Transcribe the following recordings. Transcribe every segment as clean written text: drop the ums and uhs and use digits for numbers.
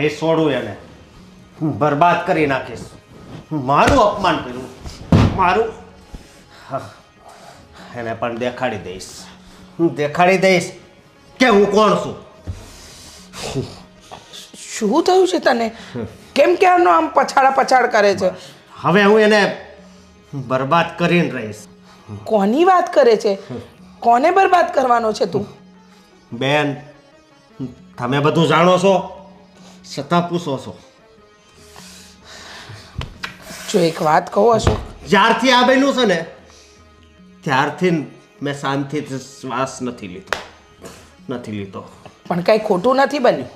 નહીં છોડું એને. હું બરબાદ કરી નાખીશ. મારું અપમાન કર્યું, મારું. હા, એને પણ દેખાડી દઈશ. હું દેખાડી દઈશ કે હું કોણ છું. શું થયું છે તને? કેમ ક્યારનો આમ પછાડ કરે છે? હવે હું એને બરબાદ કરીને રહીશ. કોની વાત કરે છે? કોને બરબાદ કરવાનો છે તું? બેન, તમે બધું જાણો છો છતાં પૂછો છો. જો એક વાત કહું અશોક, જ્યારથી આ બન્યું છે ને ત્યારથી મેં શાંતિથી શ્વાસ નથી લીધો. પણ કાંઈ ખોટું નથી બન્યું.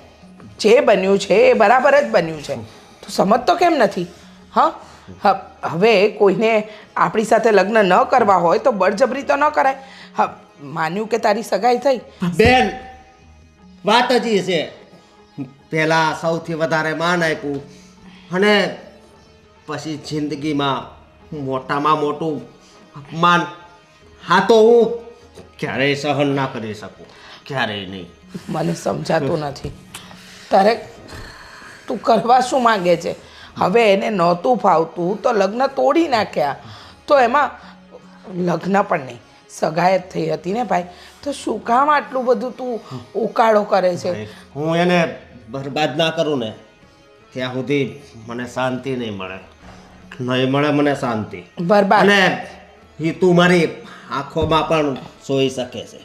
જે બન્યું છે એ બરાબર જ બન્યું છે. તું સમજતો કેમ નથી? હા, હવે કોઈને આપણી સાથે લગ્ન ન કરવા હોય તો બળજબરી તો ન કરાય. હા, માન્યું કે તારી સગાઈ થઈ. બેન, વાત જ છે. પહેલા સૌથી વધારે માન આપ્યું અને પછી જિંદગીમાં મોટામાં મોટું અપમાન. હા, તો હું ક્યારેય સહન ના કરી શકું, ક્યારેય નહીં. મને સમજાતું નથી તારે તું કરવા શું માંગે છે? હવે એને નહોતું ફાવતું તો લગ્ન તોડી નાખ્યા, તો એમાં લગ્ન પણ નહીં, સગાઈ જ થઈ હતી ને ભાઈ. તો શું કામ આટલું બધું તું ઉકાળો કરે છે? હું એને બરબાદ ના કરું ને ત્યાં સુધી મને શાંતિ નહીં મળે મને શાંતિ. બરબાદ? અને એ તું મારી આંખોમાં પણ જોઈ શકે છે.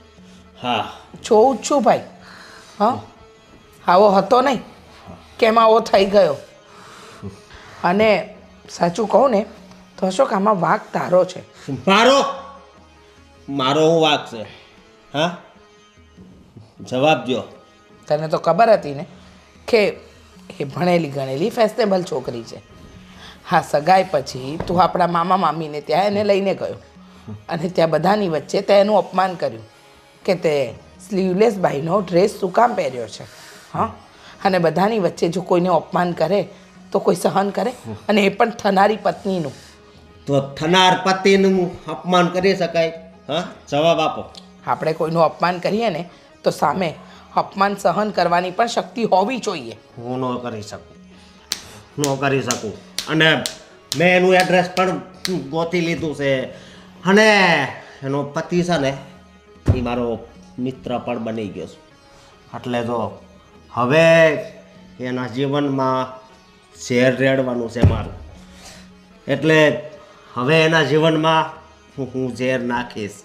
હા, જોઉં જ છું ભાઈ. હા, આવો હતો નહીં, કેમ આવો થઈ ગયો? અને સાચું કહું ને તો અશોક, આમાં વાંક તારો છે. મારો હું વાંક છે? હા, જવાબ દો. તને તો ખબર હતી ને કે એ ભણેલી ગણેલી ફેશનેબલ છોકરી છે. હા, સગાઈ પછી તું આપણા મામા મામીને ત્યાં એને લઈને ગયો અને ત્યાં બધાની વચ્ચે તે એનું અપમાન કર્યું કે તે સ્લીવલેસ બાઈનો ડ્રેસ શું કામ પહેર્યો છે. હા, અને બધાની વચ્ચે જો કોઈને અપમાન કરે તો કોઈ સહન કરે? અને એ પણ થનારી પત્નીનું. તો થનાર પતિનું અપમાન કરી શકાય? હા, જવાબ આપો. આપણે કોઈનું અપમાન કરીએ ને તો સામે અપમાન સહન કરવાની પણ શક્તિ હોવી જોઈએ. હું ન કરી શકું. અને મેં એનું એડ્રેસ પણ ગોતી લીધું છે અને એનો પતિ છે ને એ મારો મિત્ર પણ બની ગયો છે. એટલે જો હવે એના જીવનમાં ઝેર રેડવાનું છે મારું. એટલે હવે એના જીવનમાં હું ઝેર નાખીશ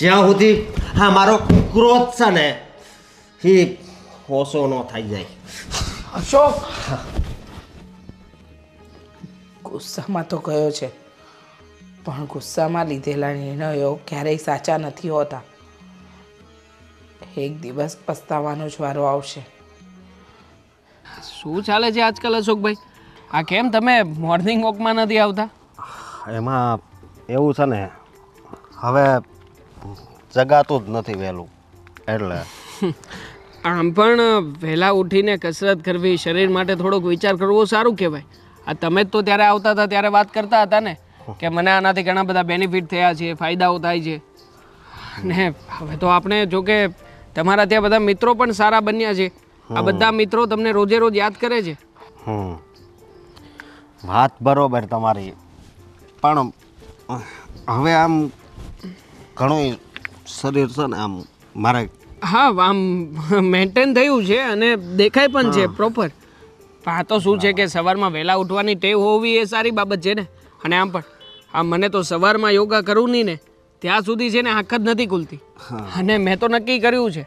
જ્યાં સુધી હા મારો ક્રોધ છે ને એ ઓછો ન થઈ જાય. અશોક, ગુસ્સામાં તો ગયો છે, પણ ગુસ્સામાં લીધેલા નિર્ણયો ક્યારેય સાચા નથી હોતા. એક દિવસ પસ્તાવાનો જ વારો આવશે. શું ચાલે છે આજકાલ અશોકભાઈ? આ કેમ તમે મોર્નિંગ વોકમાં નથી આવતા? એમાં એવું છે ને હવે જગાતું જ નથી વહેલું એટલે. આમ પણ વહેલા ઉઠીને કસરત કરવી, શરીર માટે થોડોક વિચાર કરવો સારું કહેવાય. આ તમે જ તો ત્યારે આવતા હતા ત્યારે વાત કરતા હતા ને કે મને આનાથી ઘણા બધા બેનિફિટ થયા છે, ફાયદાઓ થાય છે. ને હવે તો આપણે જો કે તમારા ત્યાં બધા મિત્રો પણ સારા બન્યા છે. આ બધા મિત્રો તમને રોજે રોજ યાદ કરે છે. વાત બરોબર તમારી, પણ હવે આમ ઘણું શરીર છે ને આમ મારે હા આમ મેન્ટેન થયું છે અને દેખાય પણ છે પ્રોપર. આ તો શું છે કે સવારમાં વહેલા ઉઠવાની ટેવ હોવી એ સારી બાબત છે ને. અને આમ પણ મને તો સવારમાં યોગા કરવું નહીં ને ત્યાં સુધી છે ને આંખ જ નથી ખુલતી. અને મેં તો નક્કી કર્યું છે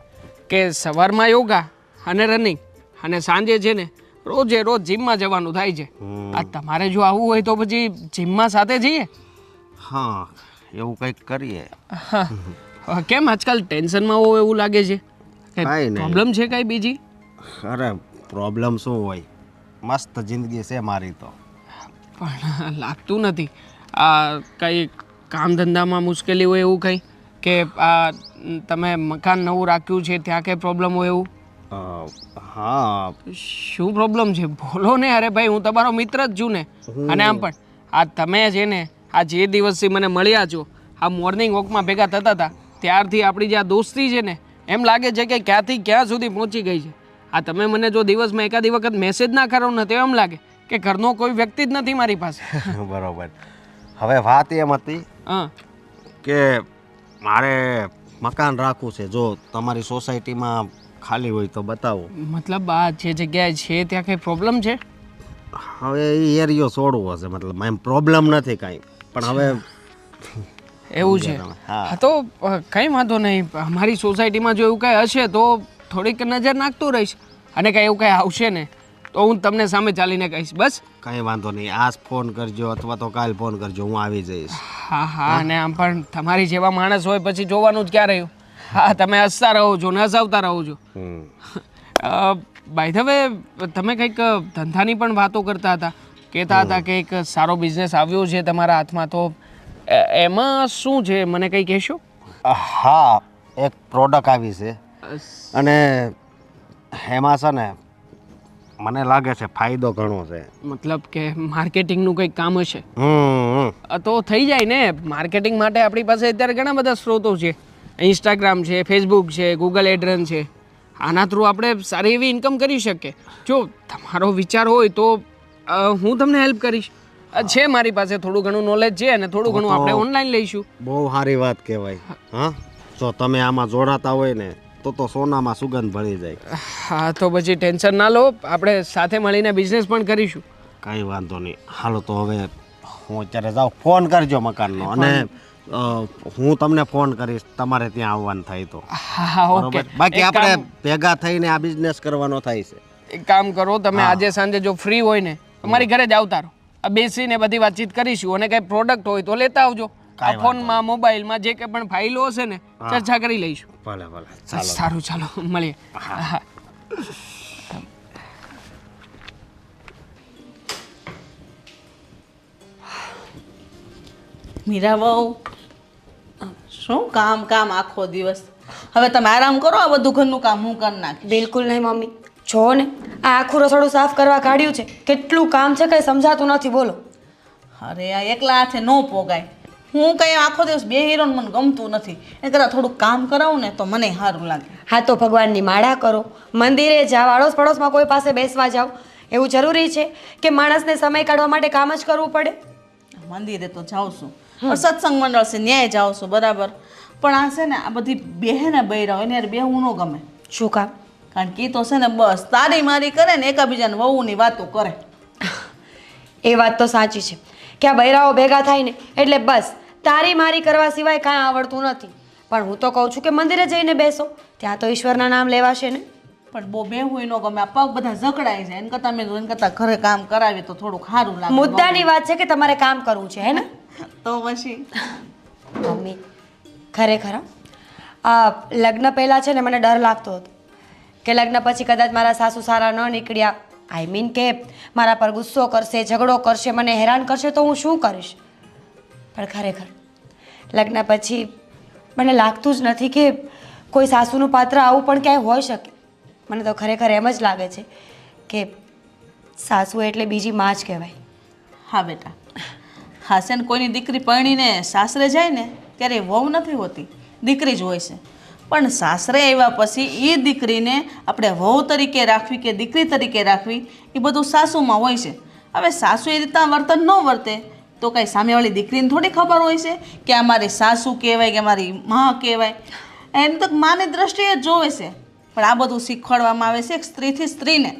કે સવારમાં યોગા અને રનિંગ અને સાંજે છે ને રોજે રોજ જીમમાં જવાનું થાય છે. આ તમારે જો આવવું હોય તો પછી જીમમાં સાથે જઈએ. હા, એવું કંઈક કરીએ. કેમ આજકાલ ટેન્શનમાં હોવ એવું લાગે છે? પ્રોબ્લેમ છે કાંઈ બીજી? અરે પ્રોબ્લેમ શું હોય, મસ્ત જિંદગી છે મારી તો. પણ લાગતું નથી આ કંઈ કામ ધંધામાં મુશ્કેલી હોય એવું કંઈ, કે આ તમે મકાન નવું રાખ્યું છે ત્યાં કંઈ પ્રોબ્લેમ હોય એવું? હા. શું પ્રોબ્લેમ છે બોલો ને. અરે ભાઈ, હું તમારો મિત્ર જ છું ને. અને આમ પણ આ તમે છે ને આ જે દિવસથી મને મળ્યા છો, આ મોર્નિંગ વોકમાં ભેગા થતા હતા ત્યારથી આપણી જે આ દોસ્તી છે ને એમ લાગે છે કે ક્યાંથી ક્યાં સુધી પહોંચી ગઈ છે. આ તમે મને જો દિવસમાં એકાદી વખત મેસેજ ના કરો ને તો એમ લાગે કે ઘરનો કોઈ વ્યક્તિ જ નથી મારી પાસે. બરોબર. હવે વાત એમ હતી હા કે મારે મકાન રાખવું છે. જો તમારી સોસાયટીમાં ખાલી હોય તો બતાવો. મતલબ આ જે જગ્યાએ છે ત્યાં કંઈ પ્રોબ્લેમ છે? હવે એ એરિયો છોડવો છે, મતલબ એમ પ્રોબ્લેમ નથી કાંઈ, પણ હવે એવું છે. હા. હા તો કંઈ વાંધો નહીં. અમારી સોસાયટીમાં જો એવું કંઈ હશે તો થોડીક નજર નાખતું રહીશ, અને કંઈ એવું કંઈ આવશે ને તો હું તમને સામે ચાલીને કહીશ. બસ. કાંઈ વાંધો નહીં. આજ ફોન કરજો અથવા તો કાલ ફોન કરજો, હું આવી જઈશ. હા હા, અને આમ પણ તમારી જેવા માણસ હોય પછી જોવાનું જ ક્યાં રહ્યું. હા, તમે હસતા રહો છો ને હસાવતા રહો છો. બાય ધ વે, તમે કંઈક ધંધાની પણ વાતો કરતા હતા, કહેતા હતા કે એક સારો બિઝનેસ આવ્યો છે તમારા હાથમાં, તો એમાં શું છે મને કંઈ કહેશો? હા, એક પ્રોડક્ટ આવી છે અને એમાં છે ને મને લાગે છે ફાયદો ઘણો છે. મતલબ કે માર્કેટિંગનું કંઈક કામ હશે હમ. તો થઈ જાય ને. માર્કેટિંગ માટે આપણી પાસે અત્યારે ઘણા બધા સ્ત્રોતો છે. ઇન્સ્ટાગ્રામ છે, ફેસબુક છે, ગૂગલ એડ્રન છે. આના થ્રુ આપણે સારી એવી ઇન્કમ કરી શકીએ. જો તમારો વિચાર હોય તો હું તમને હેલ્પ કરીશ. છે મારી પાસે થોડું ઘણું નોલેજ છે અને થોડું ઘણું આપણે ઓનલાઈન લઈશું. બહુ સારી વાત કહેવાય. હા, જો તમે આમાં જોડાતા હોય ને તો સોનામાં સુગંધ ભળી જાય. હા, તો પછી ટેન્શન ના લો, આપણે સાથે મળીને બિઝનેસ પણ કરીશું. કાંઈ વાંધો નહીં. હાલો તો હવે હું અત્યારે જાઉં. ફોન કરજો મકાનનો, અને હું તમને ફોન કરીશ તમારે ત્યાં આવવાનું થાય તો. હા ઓકે. બાકી આપણે ભેગા થઈને આ બિઝનેસ કરવાનો થાય છે. એક કામ કરો, તમે આજે સાંજે જો ફ્રી હોય ને અમારી ઘરે જ આવતા રહો. આ બેસીને બધી વાતચીત કરીશું, અને કંઈ પ્રોડક્ટ હોય તો લેતા આવજો. આ ફોનમાં મોબાઈલમાં જે કંઈ પણ ફાઇલો હશે ને ચર્ચા કરી લઈશું. ભલે ભલે. ચાલો. સારું, ચાલો મળીએ. હા. મીરા બહુ શું કામ કામ આખો દિવસ. હવે તમે આરામ કરો, આ બધું ઘરનું કામ હું કરી નાખીશ. બિલકુલ નહીં મમ્મી. જો ને આ આખું રસોડું સાફ કરવા કાઢ્યું છે, કેટલું કામ છે કંઈ સમજાતું નથી. બોલો. અરે આ એકલા હાથે ન પોગાય. હું કંઈ આખો દિવસ બે હીરોને મને ગમતું નથી. એ કરતાં થોડુંક કામ કરાવું ને તો મને સારું લાગે. હા તો ભગવાનની માળા કરો, મંદિરે જાઓ, આડોશ પડોશમાં કોઈ પાસે બેસવા જાઓ. એવું જરૂરી છે કે માણસને સમય કાઢવા માટે કામ જ કરવું પડે? મંદિરે તો જાઉં છું, પણ સત્સંગ મંડળ છે ન્યાય જાઉં છું બરાબર, પણ આ છે ને આ બધી બહેને બૈરા હોય ને યાર બેહવું ન ગમે. શું કામ? કારણ કે એ તો છે ને બસ તારી મારી કરે ને એકાબીજાને વહુની વાતો કરે. એ વાત તો સાચી છે કે આ બૈરાઓ ભેગા થાય ને એટલે બસ તારી મારી કરવા સિવાય કાંઈ આવડતું નથી. પણ હું તો કહું છું કે મંદિરે જઈને બેસો, ત્યાં તો ઈશ્વરના નામ લેવાશે ને. પણ બહુ બેહવું ન ગમે, આ પગ બધા જકડાઈ જાય. એને કરતાં મેં કરતાં ઘરે કામ કરાવીએ તો થોડુંક સારું લાગે. મુદ્દાની વાત છે કે તમારે કામ કરવું છે, હે ને? તો પછી મમ્મી ખરેખર આ લગ્ન પહેલાં છે ને મને ડર લાગતો હતો કે લગ્ન પછી કદાચ મારા સાસુ સારા ન નીકળ્યા, આઈ મીન કે મારા પર ગુસ્સો કરશે, ઝઘડો કરશે, મને હેરાન કરશે તો હું શું કરીશ. પણ ખરેખર લગ્ન પછી મને લાગતું જ નથી કે કોઈ સાસુનું પાત્ર આવું પણ ક્યાંય હોઈ શકે. મને તો ખરેખર એમ જ લાગે છે કે સાસુ એટલે બીજી માં જ કહેવાય. હા બેટા, હા છે ને કોઈની દીકરી પરણીને સાસરે જાય ને ત્યારે વહુ નથી હોતી, દીકરી જ હોય છે. પણ સાસરે આવ્યા પછી એ દીકરીને આપણે વહુ તરીકે રાખવી કે દીકરી તરીકે રાખવી એ બધું સાસુમાં હોય છે. હવે સાસુ એ રીતના વર્તન ન વર્તે તો કાંઈ સામેવાળી દીકરીને થોડી ખબર હોય છે કે આ મારી સાસુ કહેવાય કે મારી માં કહેવાય. એને તો માની દ્રષ્ટિએ જ જોવે છે. પણ આ બધું શીખવાડવામાં આવે છે એક સ્ત્રીથી સ્ત્રીને,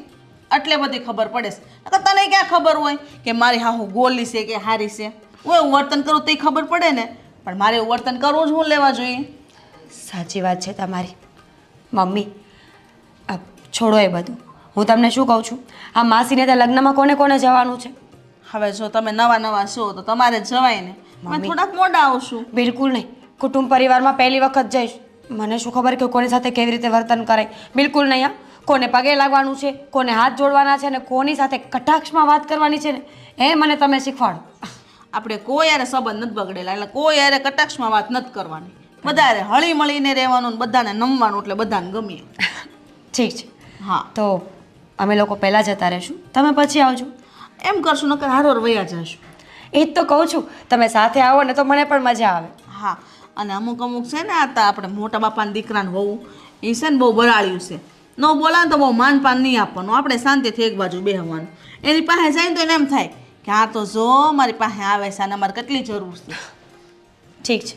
એટલે બધી ખબર પડે છે. તને ક્યાં ખબર હોય કે મારી હાહુ ગોલી છે કે હારી છે? હું એવું વર્તન કરું તો ખબર પડે ને, પણ મારે એવું વર્તન કરવું જ હું લેવા જોઈએ. સાચી વાત છે તમારી મમ્મી. છોડો એ બધું, હું તમને શું કહું છું, આ માસીને ત્યાં લગ્નમાં કોને કોને જવાનું છે? હવે જો તમે નવા નવા છો તો તમારે જવાય ને. અમે થોડાક મોડા આવશું. બિલકુલ નહીં. કુટુંબ પરિવારમાં પહેલી વખત જઈશ, મને શું ખબર કે કોની સાથે કેવી રીતે વર્તન કરાય. બિલકુલ નહીં. હા, કોને પગે લાગવાનું છે, કોને હાથ જોડવાના છે, ને કોની સાથે કટાક્ષમાં વાત કરવાની છે ને એ મને તમે શીખવાડો. આપણે કોઈ યારે સંબંધ નથી બગડેલા, એટલે કોઈ યારે કટાક્ષમાં વાત નથી કરવાની. બધારે હળી મળીને રહેવાનું, બધાને નમવાનું, એટલે બધાને ગમીએ. ઠીક છે. હા તો અમે લોકો પહેલાં જતા રહીશું, તમે પછી આવજો. એમ કરશું, નકર હારોર વયા જશું. એ જ તો કહું છું, તમે સાથે આવો ને તો મને પણ મજા આવે. હા, અને અમુક અમુક છે ને આ આપણે મોટા બાપાના દીકરાને વહુ એ છે ને બહુ બરાળ્યું છે. ન બોલાવે ને તો બહુ માનપાન નહીં આપવાનું, આપણે શાંતિથી એક બાજુ બેહવાનું. એની પાસે જાય ને તો એને એમ થાય કે આ તો જો મારી પાસે આવે છે અને અમારે કેટલી જરૂર છે. ઠીક છે,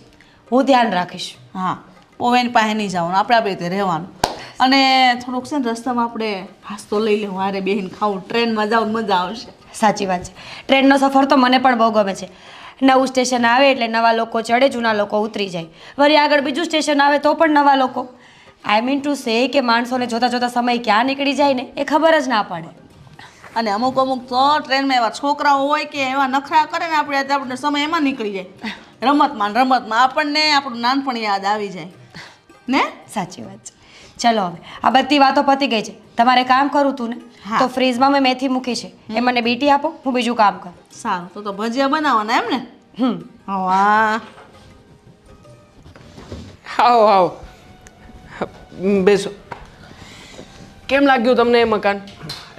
હું ધ્યાન રાખીશ. હા, બહુ એની પાસે નહીં જવાનું, આપણે આપણે રીતે રહેવાનું. અને થોડુંક છે ને રસ્તામાં આપણે નાસ્તો લઈ લેવું, હારે બેહીને ખાવું, ટ્રેનમાં જાવ મજા આવશે. સાચી વાત છે, ટ્રેનનો સફર તો મને પણ બહુ ગમે છે. નવું સ્ટેશન આવે એટલે નવા લોકો ચડે, જૂના લોકો ઉતરી જાય, વળી આગળ બીજું સ્ટેશન આવે તો પણ નવા લોકો. આઈ મીન ટુ સે કે માણસોને જોતા જોતા સમય ક્યાં નીકળી જાય ને એ ખબર જ ના પડે. અને અમુક તો ટ્રેનમાં એવા છોકરાઓ હોય કે એવા નખરા કરે ને આપણે સમય એમાં નીકળી જાય, રમતમાં આપણને આપણું નાનપણ યાદ આવી જાય ને. સાચી વાત છે. ચલો હવે આ બધી વાતો પતી ગઈ છે, તમારે કામ કરું તું ને, તો ફ્રીજમાં મેં મેથી મૂકી છે, એ મને બીટી આપો, હું બીજું કામ કરું. સારું, તો ભજીયા બનાવવાના એમ ને? વાહ, આવો આવો, બેસો. કેમ લાગ્યું તમને એ મકાન?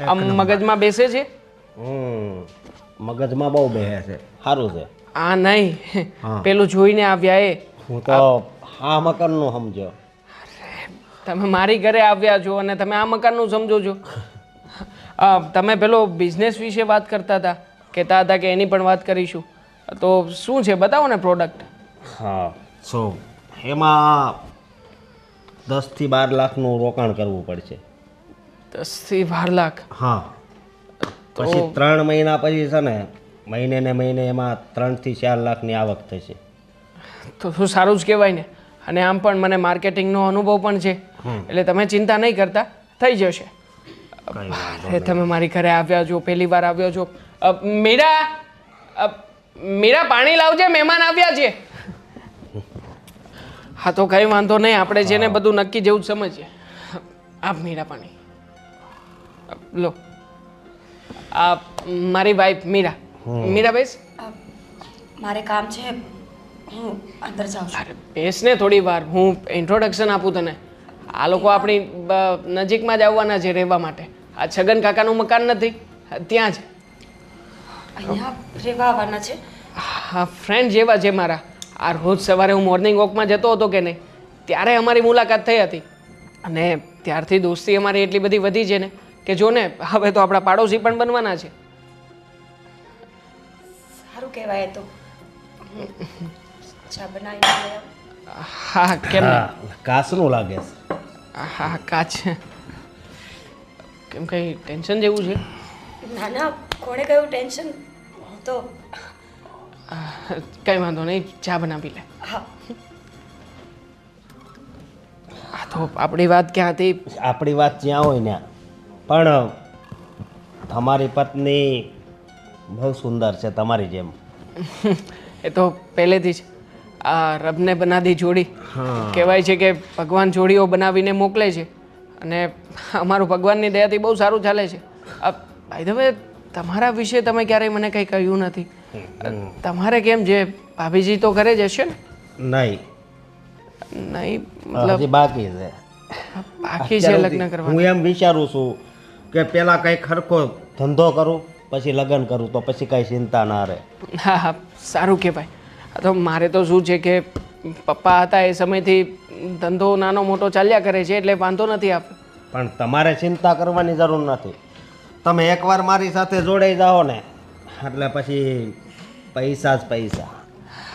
આમ મગજમાં બેસે છે? મગજમાં બહુ બેસે છે, સારું છે. આ નહીં, પેલું જોઈને આવ્યા એ. હું તો આ મકાનનું સમજો. તમે મારી ઘરે આવ્યા છો અને તમે આ મકાનનું સમજો છો. તમે પેલો બિઝનેસ વિશે વાત કરતા હતા, કહેતા હતા કે એની પણ વાત કરીશું. તો શું છે બતાવો ને પ્રોડક્ટ. હા, એમાં 10 થી 12 લાખનું રોકાણ કરવું પડશે. 10 થી 12 લાખ? હા, પછી 3 મહિના પછી છે ને મહિને ને મહિને એમાં 3 થી 4 લાખની આવક થશે. તો શું સારું જ કહેવાય ને. અને આમ પણ મને માર્કેટિંગનો અનુભવ પણ છે, એટલે તમે ચિંતા નહીં કરતા, થઈ જશે. અરે તમે મારી ઘરે આવ્યા છો, પહેલી વાર આવ્યો છો. મીરા પાણી લાવજે, મહેમાન આવ્યા છે. હા તો કંઈ વાંધો નહીં, આપણે જેને બધું નક્કી જેવું જ સમજીએ. આપ મીરા પાણી લો. આ મારી વાઈફ મીરા. મીરા બેસ. મારે કામ છે, હું અંદર જાઉં છું. અરે બેસ ને થોડી વાર, હું ઇન્ટ્રોડક્શન આપું તને. આ લોકો આપણી નજીકમાં જ આવવાના છે રહેવા માટે. આ છગન કાકાનું મકાન નથી, ત્યાં જ. અહીંયા રહેવા આવવાના છે? હા, ફ્રેન્ડ જેવા છે મારા. આ રોજ સવારે હું મોર્નિંગ વોકમાં જતો હતો કે નહીં, ત્યારે અમારી મુલાકાત થઈ હતી. અને ત્યારથી દોસ્તી અમારી એટલી બધી વધી છે ને કે જો ને હવે તો આપણા પાડોશી પણ બનવાના છે. સારું કહેવાય તો. ચા બનાવીને હા, કેમ નહીં? કાસનું લાગે છે. હા, કાચ. કેમ કંઈ ટેન્શન જેવું છે? ના ના, કોણે કહ્યું ટેન્શન? હું તો કંઈ વાંધો નહીં, ચા બનાવી લે. હા. આ તો આપણી વાત ક્યાં હતી? આપણી વાત જ્યાં હોય ને, પણ તમારી પત્ની બહુ સુંદર છે, તમારી જેમ. એ તો પહેલેથી જ આ રબને બનાવી જોડી કહેવાય છે કે ભગવાન જોડીઓ બનાવીને મોકલે છે, અને અમારું ભગવાનની દયાથી બહુ સારું ચાલે છે. ભાઈ હવે તમારા વિશે તમે ક્યારેય મને કંઈ કહ્યું નથી. તમારે કેમ છે? ભાભીજી તો ઘરે જ હશે ને? નહીં, નહીં મતલબ હજી બાકી છે. બાકી છે લગ્ન કરવા? હું એમ વિચારું છું કે પેલા કંઈ ખરખો ધંધો કરું, પછી લગ્ન કરું, તો પછી કઈ ચિંતા ના રહે. હા હા, સારું કહેવાય. તો મારે તો શું છે કે પપ્પા હતા એ સમયથી ધંધો નાનો મોટો ચાલ્યા કરે છે, એટલે વાંધો નથી આપણે. પણ તમારે ચિંતા કરવાની જરૂર નથી. તમે એકવાર મારી સાથે જોડાઈ જાઓ ને એટલે પછી પૈસા જ પૈસા.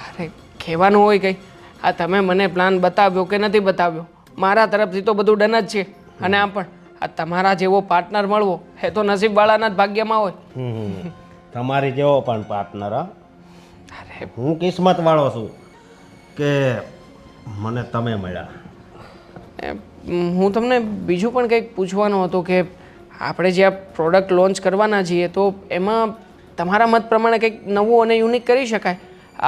અરે કહેવાનું હોય કંઈ. આ તમે મને પ્લાન બતાવ્યો કે નથી બતાવ્યો, મારા તરફથી તો બધું ડન જ છે. અને આમ પણ આ તમારા જેવો પાર્ટનર મળવો એ તો નસીબવાળાના જ ભાગ્યમાં હોય. તમારી જેવો પણ પાર્ટનર. અરે હું કિસ્મત વાળો છું કે મને તમે મળ્યા. હું તમને બીજું પણ કંઈક પૂછવાનું હતું કે આપણે જે આ પ્રોડક્ટ લોન્ચ કરવાના છીએ તો એમાં તમારા મત પ્રમાણે કંઈક નવું અને યુનિક કરી શકાય.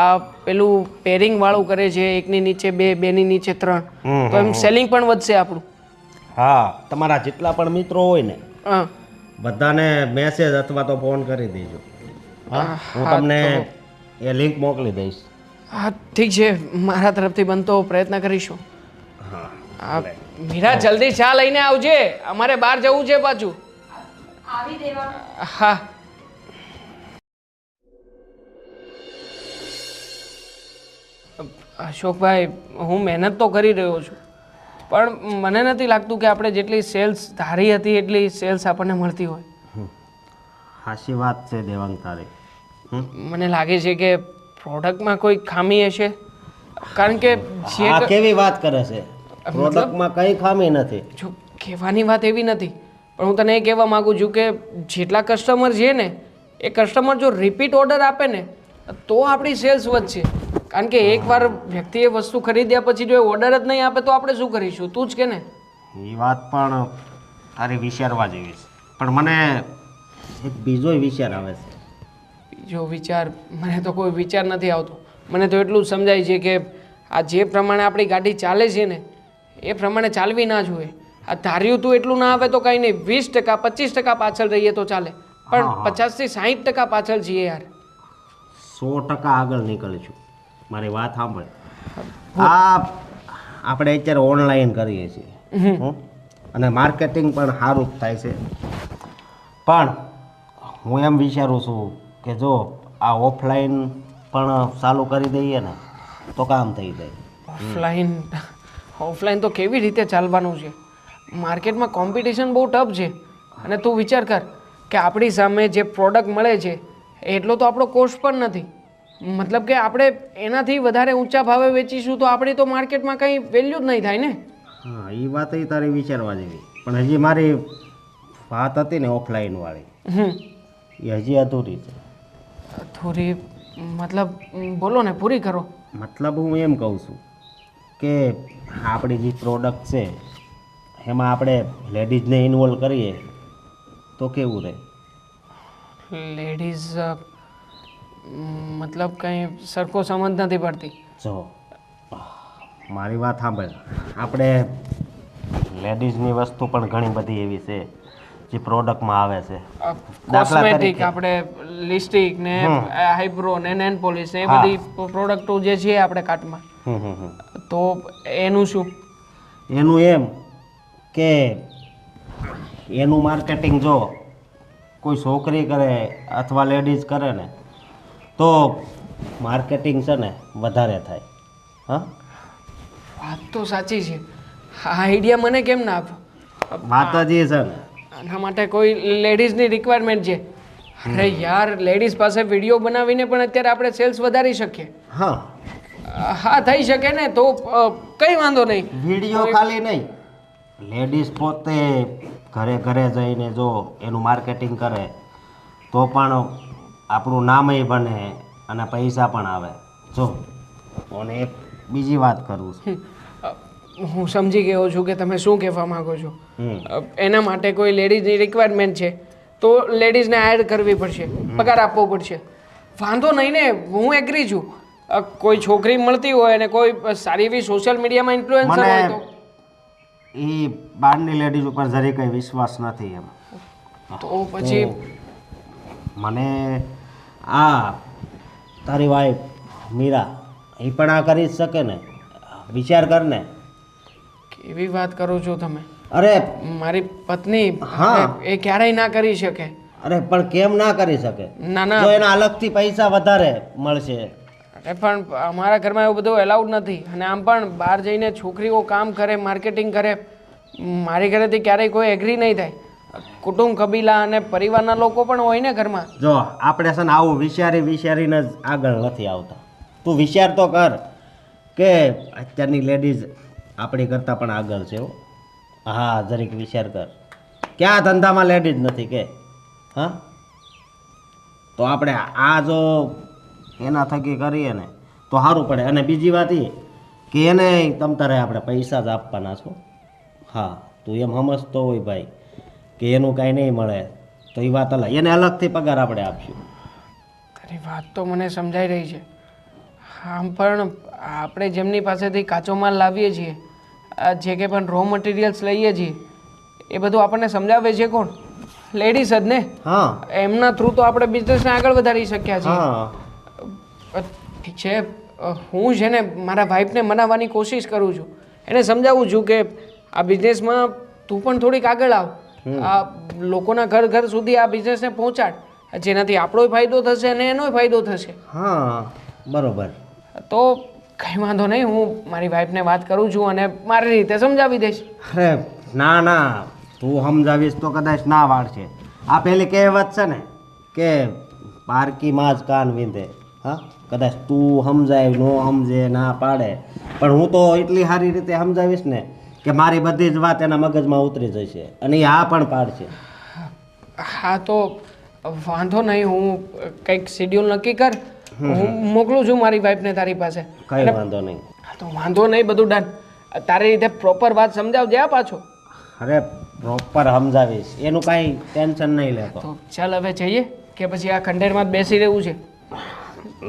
આ પેલું પેરિંગ વાળું કરે છે, એકની નીચે બે, બેની નીચે 3, તો એમ સેલિંગ પણ વધશે આપણું. હા, તમારા જેટલા પણ મિત્રો હોય ને હા, બધાને મેસેજ અથવા તો ફોન કરી દેજો. હા, હું તમને એ લિંક મોકલી દઈશ. હા ઠીક છે, મારા તરફથી બનતો પ્રયત્ન કરીશું. હા મીરા, જલ્દી ચા લઈને આવજે, અમારે બહાર જવું છે પાછું. આવી દેવા. હા. અશોકભાઈ, હું મહેનત તો કરી રહ્યો છું, પણ મને નથી લાગતું કે આપણે જેટલી સેલ્સ ધારી હતી એટલી સેલ્સ આપણને મળતી હોય. હાચી વાત છે દેવાંગ તારી. મને લાગે છે કે પ્રોડક્ટમાં કોઈ ખામી હશે, કારણ કે જે આ કેવી વાત કરે છે? પ્રોડક્ટમાં કઈ ખામી નથી. જો કહેવાની વાત એવી નથી, પણ હું તને એ કહેવા માગું છું કે જેટલા કસ્ટમર છે ને એ કસ્ટમર જો રિપીટ ઓર્ડર આપે ને તો આપણી સેલ્સ વધશે. કારણ કે એકવાર વ્યક્તિએ વસ્તુ ખરીદ્યા પછી જો એ ઓર્ડર જ નહીં આપે તો આપણે શું કરીશું? તું જ કે ને. એ વાત પણ તારી વિચારવા જેવી છે, પણ મને એક બીજો વિચાર આવે છે. બીજો વિચાર? મને તો કોઈ વિચાર નથી આવતો. મને તો એટલું જ સમજાય છે કે આ જે પ્રમાણે આપણી ગાડી ચાલે છે ને એ પ્રમાણે ચાલવી ના જોઈએ. આ ધાર્યું તું એટલું ના આવે તો કંઈ નહીં, 20% 25% પાછળ રહીએ તો ચાલે, પણ 50 થી 60% પાછળ છીએ યાર. 100% આગળ નીકળીશું. મારી વાત સાંભળ. આ આપણે અત્યારે ઓનલાઈન કરીએ છીએ હો? અને માર્કેટિંગ પણ સારું જ થાય છે, પણ હું એમ વિચારું છું કે જો આ ઓફલાઈન પણ ચાલુ કરી દઈએ ને તો કામ થઈ જાય. ઓફલાઈન તો કેવી રીતે ચાલવાનું છે? માર્કેટમાં કોમ્પિટિશન બહુ ટફ છે. અને તું વિચાર કર કે આપણી સામે જે પ્રોડક્ટ મળે છે એટલો તો આપણો કોસ્ટ પણ નથી. મતલબ કે આપણે એનાથી વધારે ઊંચા ભાવે વેચીશું તો આપણી તો માર્કેટમાં કંઈ વેલ્યુ જ નહીં થાય ને. હા, એ વાત તારી વિચારવા જેવી, પણ હજી મારી વાત હતી ને ઓફલાઈન વાળી, એ હજી અધૂરી છે. થોડી મતલબ બોલો ને, પૂરી કરો. મતલબ હું એમ કહું છું કે આપણી જે પ્રોડક્ટ છે એમાં આપણે લેડીઝને ઇન્વોલ્વ કરીએ તો કેવું રહે? લેડીઝ મતલબ કંઈ સરખો સમજ નથી પડતી. જો મારી વાત સાંભળ, આપણે લેડીઝની વસ્તુ પણ ઘણી બધી એવી છે જે પ્રોડક્ટમાં આવે છે. દાખલા કોસ્મેટિક, તરીકે આપણે લિપસ્ટિક ને આઈબ્રો ને નેલ પોલિશ ને એ બધી પ્રોડક્ટો જે છે આપણે કાર્ટમાં, તો એનું શું? એનું એમ કે એનું માર્કેટિંગ જો કોઈ છોકરી કરે અથવા લેડીઝ કરે ને તો માર્કેટિંગ છે ને વધારે થાય. હા, વાત તો સાચી છે. આ આઈડિયા મને કેમ ના આપ્યો? વાત જ એ છે ને. આના માટે કોઈ લેડીઝની રિક્વાયરમેન્ટ છે? અરે યાર, લેડીઝ પાસે વિડીયો બનાવીને પણ અત્યારે આપણે સેલ્સ વધારી શકીએ. હા, હા, થઈ શકે ને, તો કંઈ વાંધો નહીં. વિડીયો ખાલી નહીં, લેડીઝ પોતે ઘરે ઘરે જઈને જો એનું માર્કેટિંગ કરે તો પણ આપણું નામય બને અને પૈસા પણ આવે. જો અને એક બીજી વાત કરું છું. હું સમજી ગયો છું કે તમે શું કહેવા માંગો છો. એના માટે કોઈ લેડીઝની રિક્વાયરમેન્ટ છે તો લેડીઝને હાયર કરવી પડશે, પગાર આપવો પડશે. વાંધો નહીં ને, હું એગ્રી છું. કોઈ છોકરી મળતી હોય અને કોઈ સારી એવી સોશિયલ મીડિયામાં ઇન્ફ્લુએન્સર હોય તો એ બહારની લેડીઝ ઉપર જરી કંઈ વિશ્વાસ નથી એમ. તો પછી મને આ તારી વાઈફ મીરા એ પણ આ કરી જ શકે ને? વિચાર કર ને. કેવી વાત કરો છો તમે? અરે મારી પત્ની, હા. એ ક્યારેય ના કરી શકે. અરે પણ કેમ ના કરી શકે? ના ના, જો એના અલગથી પૈસા વધારે મળશે. અરે પણ અમારા ઘરમાં એવું બધું એલાઉડ નથી. અને આમ પણ બહાર જઈને છોકરીઓ કામ કરે, માર્કેટિંગ કરે, મારી ઘરેથી ક્યારેય કોઈ એગ્રી નહીં થાય. કુટુંબ, કબીલા અને પરિવારના લોકો પણ હોય ને ઘરમાં. જો આપણે છે ને આવું વિચારીને જ આગળ નથી આવતા. તું વિચાર તો કર કે અત્યારની લેડીઝ આપણી કરતાં પણ આગળ છે હો. હા, જરીક વિચાર કર. ક્યાં ધંધામાં લેડીઝ નથી કે? હા, તો આપણે આ જો એના થકી કરીએ ને તો સારું પડે. અને બીજી વાત એ કે એને તમ તારે આપણે પૈસા જ આપવાના છો. હા, તું એમ સમજતો હોય ભાઈ કે એનું કાંઈ નહીં મળે તો એ વાત અલગ, એને અલગથી પગાર આપણે આપશું. તારી વાત તો મને સમજાઈ રહી છે. આમ પણ આપણે જેમની પાસેથી કાચો માલ લાવીએ છીએ, જે કંઈ પણ રો મટીરિયલ્સ લઈએ છીએ, એ બધું આપણને સમજાવે છે કોણ? લેડીઝ જ ને. હા, એમના થ્રુ તો આપણે બિઝનેસને આગળ વધારી શક્યા છીએ. હા, ઠીક છે, હું છે ને મારા વાઈફને મનાવવાની કોશિશ કરું છું, એને સમજાવું છું કે આ બિઝનેસમાં તું પણ થોડીક આગળ આવ, આ લોકોના ઘર ઘર સુધી આ બિઝનેસને પહોંચાડ, જેનાથી આપણોય ફાયદો થશે અને એનોય ફાયદો થશે. હા, બરોબર. તો કંઈ વાંધો નહીં, હું મારી વાઈફને વાત કરું છું અને મારી રીતે સમજાવી દઈશ. અરે ના ના, તું સમજાવીશ તો કદાચ ના વાળશે. આ પેલી કહેવત છે ને કે પારકી માં જ કાન વીંધે. હા, કદાચ તું સમજાય નો સમજે ના પાડે, પણ હું તો એટલી સારી રીતે સમજાવીશ ને કે મારી બધી જ વાત એના મગજમાં ઉતરી જશે અને એ હા પણ પાડશે. હા તો વાંધો નહીં, હું કંઈક શેડ્યુલ નક્કી કર, હું મોકલું છું મારી વાઈફને તારી પાસે. કઈ વાંધો નહીં. હા તો વાંધો નહીં, બધું ડન. તારી રીતે પ્રોપર વાત સમજાવજે આ પાછો. અરે પ્રોપર સમજાવીશ, એનું કાંઈ ટેન્શન નહીં લેતો. તો ચાલ હવે જઈએ કે પછી આ ખંડેરમાં જ બેસી રહેવું છે?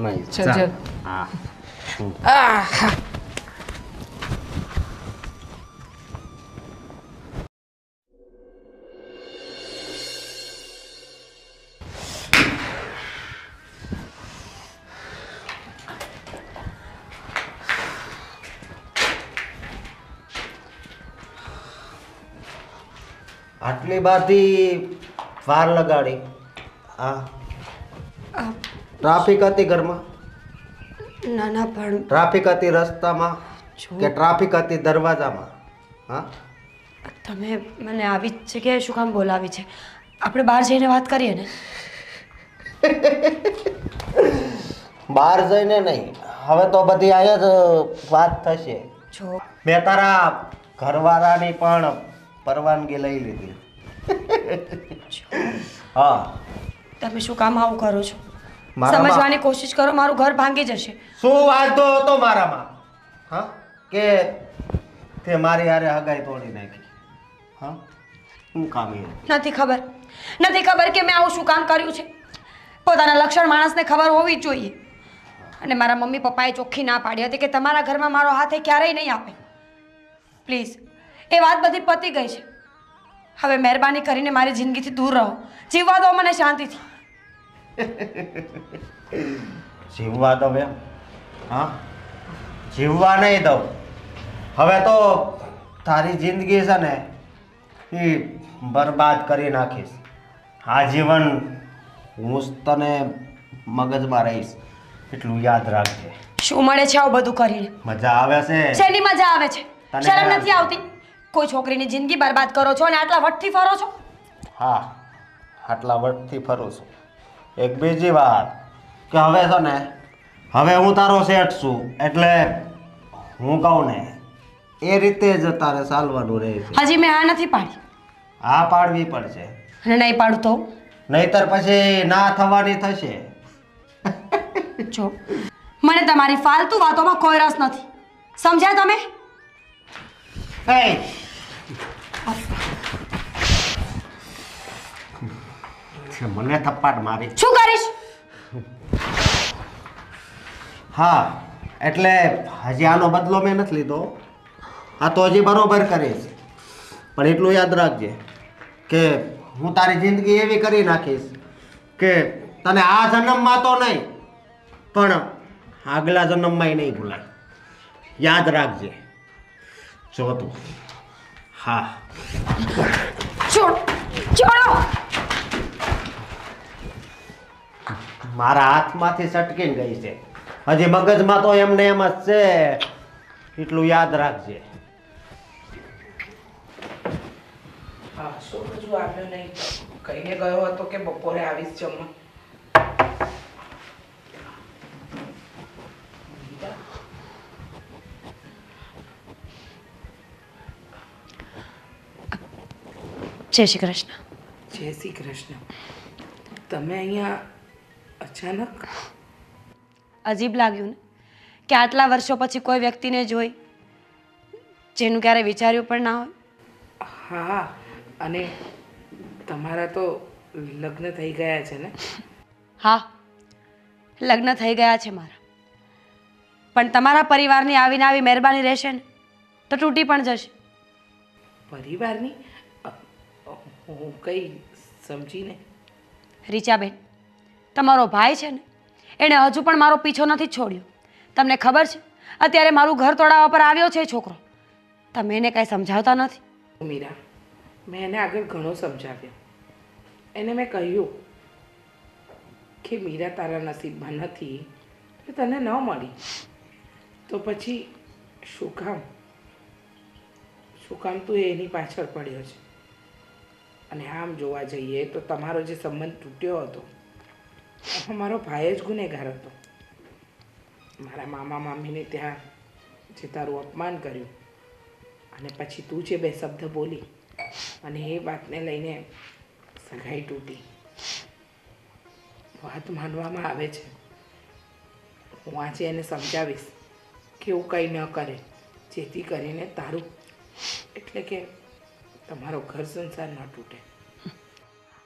નહીં ચાલ ચાલ. હા. આહ! આટલી બધી વાર લગાડી. હા, ટ્રાફિક હતી ઘરમાં, ના ના પણ ટ્રાફિક હતી રસ્તામાં કે ટ્રાફિક હતી દરવાજામાં? હા, તમે મને આવી જગ્યાએ શું કામ બોલાવી છે? આપણે બહાર જઈને વાત કરીએ ને. બહાર જઈને નહીં, હવે તો બધી અહીંયા જ વાત થશે. જો મેં તારા ઘરવાળાની પણ પરવાનગી લઈ લીધી. હા, તમે શું કામ આવું કરો છો? મારામાં- સમજવાની કોશિશ કરો, મારું ઘર ભાંગી જશે. શું વાંધો હતો મારામાં? હા, કે તે મારી હારે હગાઈ તોડી નાખી? હા, શું કામ એ? નથી ખબર કે મેં આવું શું કામ કર્યું છે. પોતાના લક્ષણ માણસને ખબર હોવી જ જોઈએ. અને મારા મમ્મી પપ્પાએ ચોખ્ખી ના પાડી હતી કે તમારા ઘરમાં મારો હાથ એ ક્યારેય નહીં આપે. પ્લીઝ, એ વાત બધી પતી ગઈ છે. હવે મહેરબાની કરીને મારી જિંદગીથી દૂર રહો. જીવવા દો મને શાંતિથી. જીવવા દઉં એમ? હા, જીવવા નહીં દઉં. હવે તો તારી જિંદગી છે ને એ બરબાદ કરી નાખીશ. આજીવન હું જ તને મગજમાં રહીશ, એટલું યાદ રાખજે. શું મળે છે આવું બધું કરીને? મજા આવે છે? શેની મજા આવે છે? તને શરમ યાદ નથી આવતી? કોઈ છોકરીની જિંદગી બરબાદ કરો છો અને આટલા વટથી ફરો છો. હા, આટલા વર્ષથી ફરું છું. એક બીજી વાત કે હવે છે ને, હવે હું તારો શેઠ છું, એટલે હું કહું ને એ રીતે જ તારે ચાલવાનું રહે છે. હજી મેં આ નથી પાડી. હા પાડવી પડશે, અને નહીં પાડું તો નહીતર પછી ના થવાની થશે. જો મને તમારી ફાલતુ વાતોમાં કોઈ રસ નથી. સમજ્યા તમે? Hey! મને થપ્પાડ મારી. શું કરીશ? હા, એટલે હજી આનો બદલો મેં નથી લીધો. આ તો હજી બરોબર કરીશ, પણ એટલું યાદ રાખજે કે હું તારી જિંદગી એવી કરી નાખીશ કે તને આ જન્મમાં તો નહીં પણ આગલા જન્મમાંય નહીં ભૂલાય. યાદ રાખજે. જો તું. હા, છોડો. મારા હાથમાંથી સટકીને ગઈ છે, હજી મગજમાં તો એમને એમ જ છે, એટલું યાદ રાખજે. હા, શું હજુ આવ્યો નહીં? કહીને ગયો હતો કે બપોરે આવીશ જમવા. જય શ્રી કૃષ્ણ. જય શ્રી કૃષ્ણ. તમે અહીંયા અચાનક? અજીબ લાગ્યું ને કે આટલા વર્ષો પછી કોઈ વ્યક્તિને જોઈ જેનું ક્યારે વિચાર્યું પણ ના હોય. હા, અને તમારા તો લગ્ન થઈ ગયા છે ને? હા, લગ્ન થઈ ગયા છે મારા. પણ તમારા પરિવારની આવીને આવી મહેરબાની રહેશે ને તો તૂટી પણ જશે. પરિવારની? હું કંઈ સમજી નહીં. રીચાબેન, તમારો ભાઈ છે ને એણે હજુ પણ મારો પીછો નથી છોડ્યો. તમને ખબર છે અત્યારે મારું ઘર તોડાવવા પર આવ્યો છે એ છોકરો. તમે એને કાંઈ સમજાવતા નથી. મીરા, મેં એને આગળ ઘણો સમજાવ્યો. એને મેં કહ્યું કે મીરા તારા નસીબમાં નથી, એ તને ન મળી તો પછી શું કામ તું એની પાછળ પડ્યો છે? અને આમ જોવા જઈએ તો તમારો જે સંબંધ તૂટ્યો હતો એમાં મારો ભાઈ જ ગુનેગાર હતો. મારા મામા મામીને ત્યાં જે તારું અપમાન કર્યું અને પછી તું જે 2 શબ્દ બોલી અને એ વાતને લઈને સગાઈ તૂટી. વાત માનવામાં આવે છે. હું આજે એને સમજાવીશ કે એવું કંઈ ન કરે, જેથી કરીને તારું એટલે કે તમારો ઘર સંસાર ન તૂટે.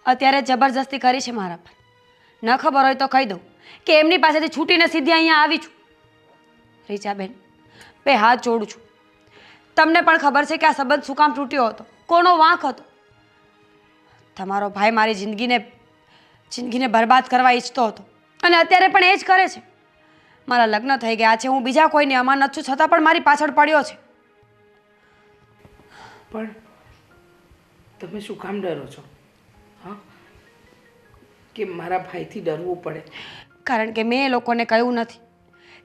અત્યારે જબરજસ્તી કરી છે મારા પર. ન ખબર હોય તો કહી દઉં કે એમની પાસેથી છૂટીને સીધી અહીંયા આવી છું. રીચાબેન, બે હાથ જોડું છું. તમને પણ ખબર છે કે આ સંબંધ શું કામ તૂટ્યો હતો, કોનો વાંક હતો. તમારો ભાઈ મારી જિંદગીને બરબાદ કરવા ઈચ્છતો હતો અને અત્યારે પણ એ જ કરે છે. મારા લગ્ન થઈ ગયા છે, હું બીજા કોઈની અમાનત છું, છતાં પણ મારી પાછળ પડ્યો છે. પણ તમે શું કામ ડરો છો? હા, કે મારા ભાઈથી ડરવું પડે? કારણ કે મેં એ લોકોને કહ્યું નથી.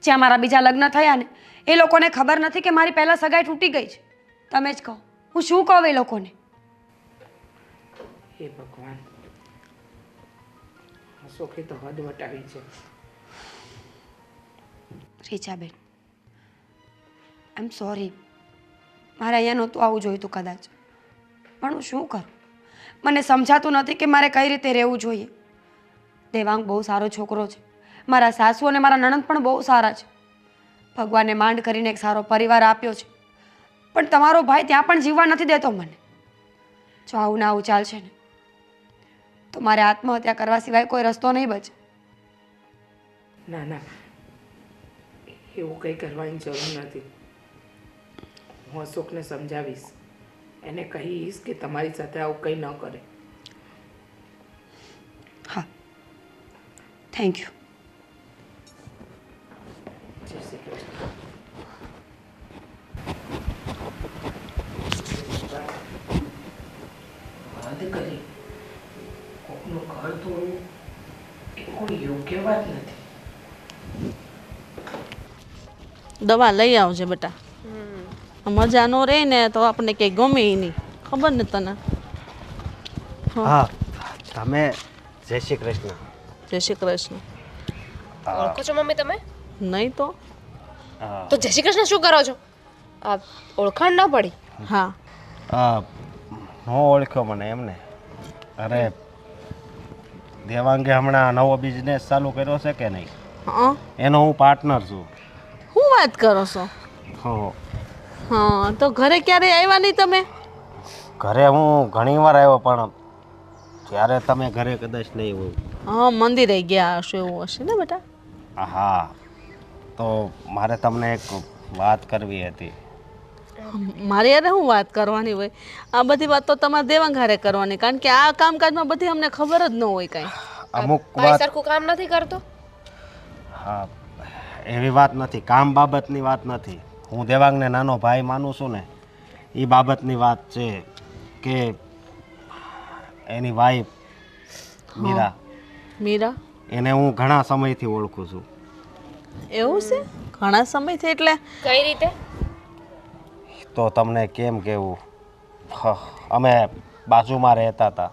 જ્યાં મારા બીજા લગ્ન થયા ને એ લોકોને ખબર નથી કે મારી પહેલાં સગાઈ તૂટી ગઈ છે. તમે જ કહો, હું શું કહું એ લોકોને? હે ભગવાન, અશોકે તો હદ વટાવી છે. રીચાબેન, આઈ એમ સોરી. મારે અહીંયા નહોતું આવવું જોઈતું કદાચ, પણ હું શું કરું? મને સમજાતું નથી કે મારે કઈ રીતે રહેવું જોઈએ. દેવાંગ બહુ સારો છોકરો છે. મારા સાસુ અને મારા નણંદ પણ બહુ સારા છે. ભગવાને માંડ કરીને એક સારો પરિવાર આપ્યો છે. પણ તમારો ભાઈ ત્યાં પણ જીવવા નથી દેતો મને. જો આવું ના આવું ચાલશે ને તો મારે આત્મહત્યા કરવા સિવાય કોઈ રસ્તો નહીં બચે. ના ના, એવું કંઈ કરવાની જરૂર નથી. હું અશોકને સમજાવીશ, એને કહીશ કે તમારી સાથે આવું કંઈ ન કરે. હા, થેન્ક યુ. જય શ્રી કૃષ્ણ. બંધ કરી કોકનું ઘર તોડવું એ કોઈ યોગ્ય વાત નથી. દવા લઈ આવજે બેટા. મજા નો રહે ને તો આપણને કંઈ ગમે નહીં. ખબર ને તને? હા, તમે જય શ્રી કૃષ્ણ. જય શ્રી કૃષ્ણ. ઓળખો છો મમ્મી તમે? નહીં તો? તો જય શ્રી કૃષ્ણ શું કરો છો? આ ઓળખાણ ન પડી? હા. નો ઓળખ્યો મને એમને? અરે દેવાંગે હમણાં નવો બિઝનેસ ચાલુ કર્યો છે કે નહીં, હા, એનો હું પાર્ટનર છું. શું વાત કરો છો? હો, હા, તો ઘરે ક્યારે આવ્યા નહીં તમે? ઘરે હું ઘણી વાર આવ્યો પણ ત્યારે તમે ઘરે કદાચ નહીં હોય. હા, મંદિરે ગયા હશો એવું હશે ને બેટા? હા, તો મારે તમને એક વાત કરવી હતી. મારે યાર શું વાત કરવાની હોય? આ બધી વાત તો તમારે દેવાંગ હારે કરવાની, કારણ કે આ કામકાજમાં બધી અમને ખબર જ ન હોય કાંઈ. અમુક ભાઈ વાત, સરખું કામ નથી કરતો? હા, એવી વાત નથી, કામ બાબતની વાત નથી. હું દેવાંગને નાનો ભાઈ માનું છું ને, એ બાબતની વાત છે કે એની વાઈફ મીરા, મીરા? એને હું ઘણા સમયથી ઓળખું છું. એવું છે? ઘણા સમયથી એટલે? કઈ રીતે? તો તમને કેમ કહેવું, અમે બાજુમાં રહેતા હતા.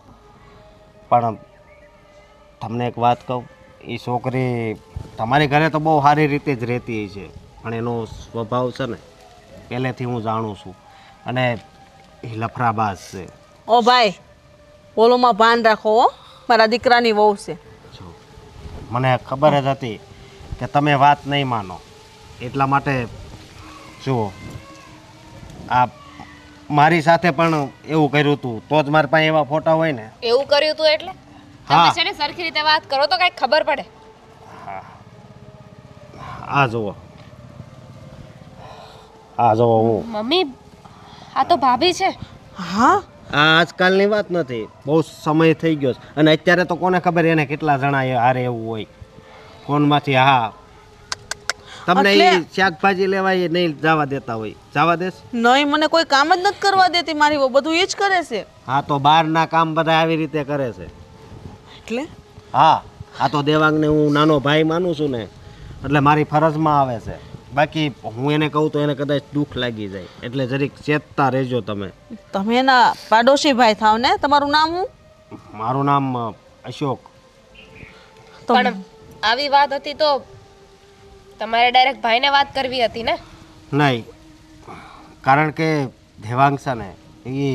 પણ તમને એક વાત કહું, એ છોકરી તમારી ઘરે તો બહુ સારી રીતે જ રહેતી છે, પણ એનો સ્વભાવ છે ને પહેલેથી હું જાણું છું, અને એ લફરાબાજ છે. ઓ ભાઈ, બોલોમાં ભાન રાખો હો, મારા દીકરાની વહુ છે. જો મને ખબર જ હતી કે તમે વાત નહીં માનો, એટલા માટે જુઓ આ મારી સાથે પણ એવું કર્યું હતું, તો જ મારી પાસે એવા ફોટા હોય ને. એવું કર્યું તું એટલે? હા. તમે છે ને સરખી રીતે વાત કરો તો કઈ ખબર પડે. આ જુઓ, આ જુઓ હું. મમ્મી, આ તો ભાભી છે. હા, આ આજકાલની વાત નથી, બહુ સમય થઈ ગયો છે. અને અત્યારે તો કોને ખબર એને કેટલા જણા હારે એવું હોય ફોનમાંથી. હા, તમને એ શાકભાજી લેવા એ નહીં જવા દેતા હોય, જવા દેશ? નહીં, મને કોઈ કામ જ નથી કરવા દેતી મારી વહુ, બધું એ જ કરે છે. હા, તો બહારના કામ બધા આવી રીતે કરે છે. એટલે? હા, આ તો દેવાંગને હું નાનો ભાઈ માનું છું ને, એટલે મારી ફરજમાં આવે છે. બાકી હું એને કહું તો એને કદાચ દુઃખ લાગી જાય એટલે જરીક ચેતતા રહેજો તમે. તમે એના પાડોશી ભાઈ થાવ ને. તમારું નામ શું? મારું નામ અશોક. પણ આવી વાત હતી તો તમારે ડાયરેક્ટ ભાઈને વાત કરવી હતી ને. નહીં, કારણ કે દેવાંગસા ને એ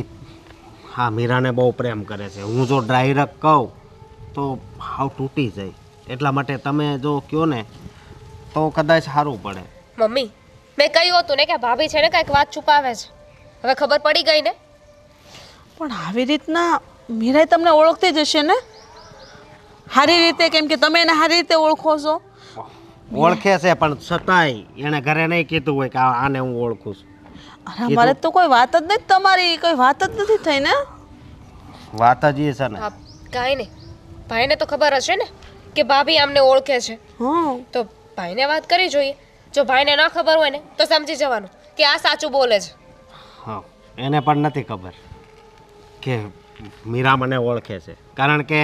હા મીરાને બહુ પ્રેમ કરે છે. હું જો ડાયરેક્ટ કહું તો હાવ તૂટી જાય, એટલા માટે તમે જો કહો ને તો કદાચ સારું પડે. મમ્મી મેં કહ્યું હતું ને કે ભાભી છે ને કંઈક વાત છુપાવે છે. હવે ખબર પડી ગઈ ને. પણ આવી રીતના મીરાઈ તમને ઓળખતી જ હશે ને સારી રીતે, કેમ કે તમે એને સારી રીતે ઓળખો છો. ઓળખે છે પણ છતાંય એણે ઘરે નહીં કીધું હોય કે આને હું ઓળખું છું. અરે અમારે તો કોઈ વાત જ નથી, તમારી કોઈ વાત જ નથી થઈ ને. વાત જ એ છે ને. હા કાંઈ નહીં, ભાઈને તો ખબર હશે ને કે ભાભી આમને ઓળખે છે. હા તો ભાઈને વાત કરી જોઈએ. જો ભાઈને ન ખબર હોય ને તો સમજી જવાનું કે આ સાચું બોલે છે. હા, એને પણ નથી ખબર કે મીરા મને ઓળખે છે, કારણ કે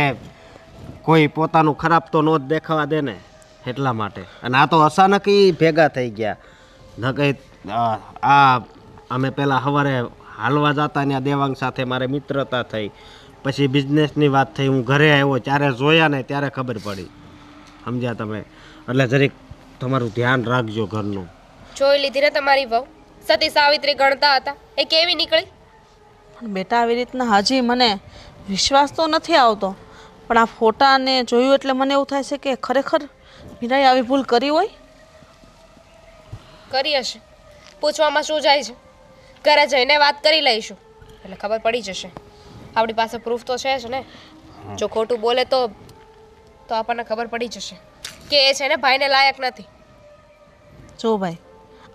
કોઈ પોતાનું ખરાબ તો નો જ દેખાવા દે ને, એટલા માટે. અને આ તો અચાનક ભેગા થઈ ગયા. ન કંઈ આ અમે પહેલાં સવારે હાલવા જતા ત્યાં દેવાંગ સાથે મારે મિત્રતા થઈ, પછી બિઝનેસની વાત થઈ, હું ઘરે આવ્યો ત્યારે જોયા ને ત્યારે ખબર પડી. સમજ્યા તમે? એટલે જરીક તમારું ધ્યાન રાખજો ઘરનું. જોઈ લીધી ને તમારી વહુ સતી સાવિત્રી ગણતા હતા એ કેવી નીકળી. પણ બેટા આવી રીતના હજી મને વિશ્વાસ તો નથી આવતો, પણ આ ફોટાને જોયું એટલે મને એવું થાય છે કે ખરેખર મીરાએ આવી ભૂલ કરી હોય. કરી હશે, પૂછવામાં શું જાય છે. ઘરે જઈને વાત કરી લઈશું એટલે ખબર પડી જશે. આપણી પાસે પ્રૂફ તો છે જ ને. જો ખોટું બોલે તો આપણને ખબર પડી જશે કે એ છે ને ભાઈને લાયક નથી. જો ભાઈ,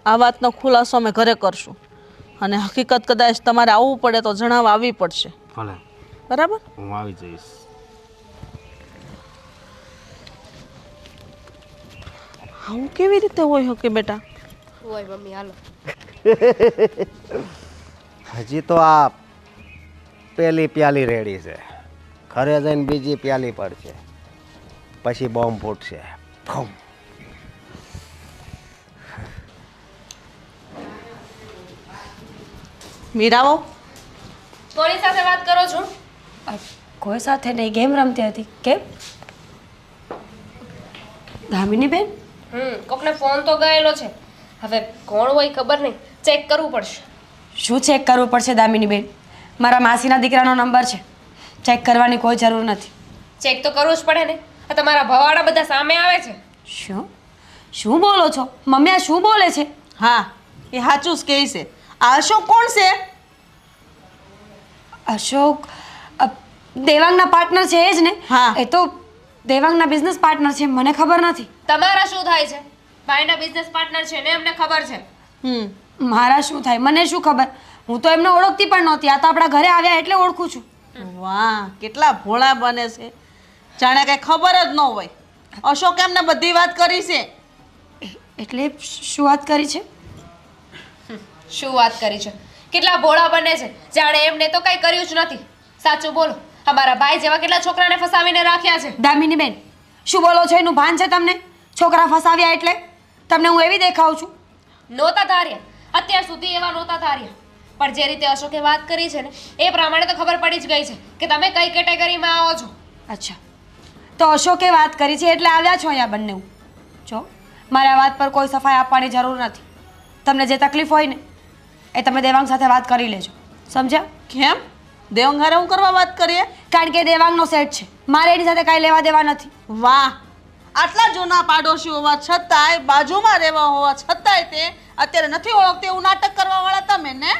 આ વાતનો ખુલાસો અમે ઘરે કરશું અને હકીકત કદાચ તમારે આવવું પડે તો જણાવવા આવવી પડશે. ભલે, બરાબર? હું આવી જઈશ. આવું કેવી રીતે હોય શકે બેટા? હોય મમ્મી હાલો. હજી તો આ પેલી પ્યાલી રેડી છે, ઘરે જઈને બીજી પ્યાલી પડશે, પછી બોમ્બ ફૂટશે. ફૂમ. મીરાઓ, કોની સાથે વાત કરો છો? કોઈ સાથે નહીં, ગેમ રમતી હતી. કેમ દામિની બેન? કોકને ફોન તો ગયેલો છે. હવે કોણ હોય ખબર નહીં, ચેક કરવું પડશે. શું ચેક કરવું પડશે દામિની બેન? મારા માસીના દીકરાનો નંબર છે, ચેક કરવાની કોઈ જરૂર નથી. ચેક તો કરવું જ પડે ને. આ તમારા ભવાડા બધા સામે આવે છે. શું શું બોલો છો મમ્મી? આ શું બોલે છે? હા એ સાચું જ કહે છે. આ અશોક કોણ છે? અશોક દેવાંગના પાર્ટનર છે એ જ ને? હા. એ તો દેવાંગના બિઝનેસ પાર્ટનર છે, મને ખબર નથી. તમારા શું થાય છે? ભાઈના બિઝનેસ પાર્ટનર છે ને, એમને ખબર છે. મારા શું થાય મને શું ખબર? હું તો એમને ઓળખતી પણ નહોતી, આ તો આપણા ઘરે આવ્યા એટલે ઓળખું છું. વાહ, કેટલા ભોળા બને છે, જાણે કઈ ખબર જ ન હોય. અશોક એમને બધી વાત કરી છે. એટલે શું વાત કરી છે? શું વાત કરી છે? કેટલા ભોળા બને છે, જાણે એમને તો કઈ કર્યું જ નથી. સાચું બોલો, અમારા ભાઈ જેવા કેટલા છોકરાને ફસાવીને રાખ્યા છે. દામિની બેન, શું બોલો છો? એનું ભાન છે તમને? છોકરા ફસાવ્યા એટલે તમને હું એવી દેખાઉં છું? નહોતા ધાર્યા, અત્યાર સુધી એવા નહોતા ધાર્યા. પણ જે રીતે અશોકે વાત કરી છે ને એ પ્રમાણે તો ખબર પડી જ ગઈ છે કે તમે કઈ કેટેગરીમાં આવો છો. અચ્છા, તો અશોકે વાત કરી છે એટલે આવ્યા છો અહીંયા બંને. જો મારે આ વાત પર કોઈ સફાઈ આપવાની જરૂર નથી. તમને જે તકલીફ હોય ને એ તમે દેવાંગ સાથે વાત કરી લેજો, સમજ્યા? કેમ? દેવાંગ હારે હું કરવા વાત કરીએ? કારણ કે દેવાંગનો સેટ છે, મારે એની સાથે કાંઈ લેવા દેવા નથી. વાહ, આટલા જૂના પાડોશી હોવા છતાંય, બાજુમાં રહેવા હોવા છતાંય તે અત્યારે નથી ઓળખતી એવું નાટક કરવા વાળા તમે ને?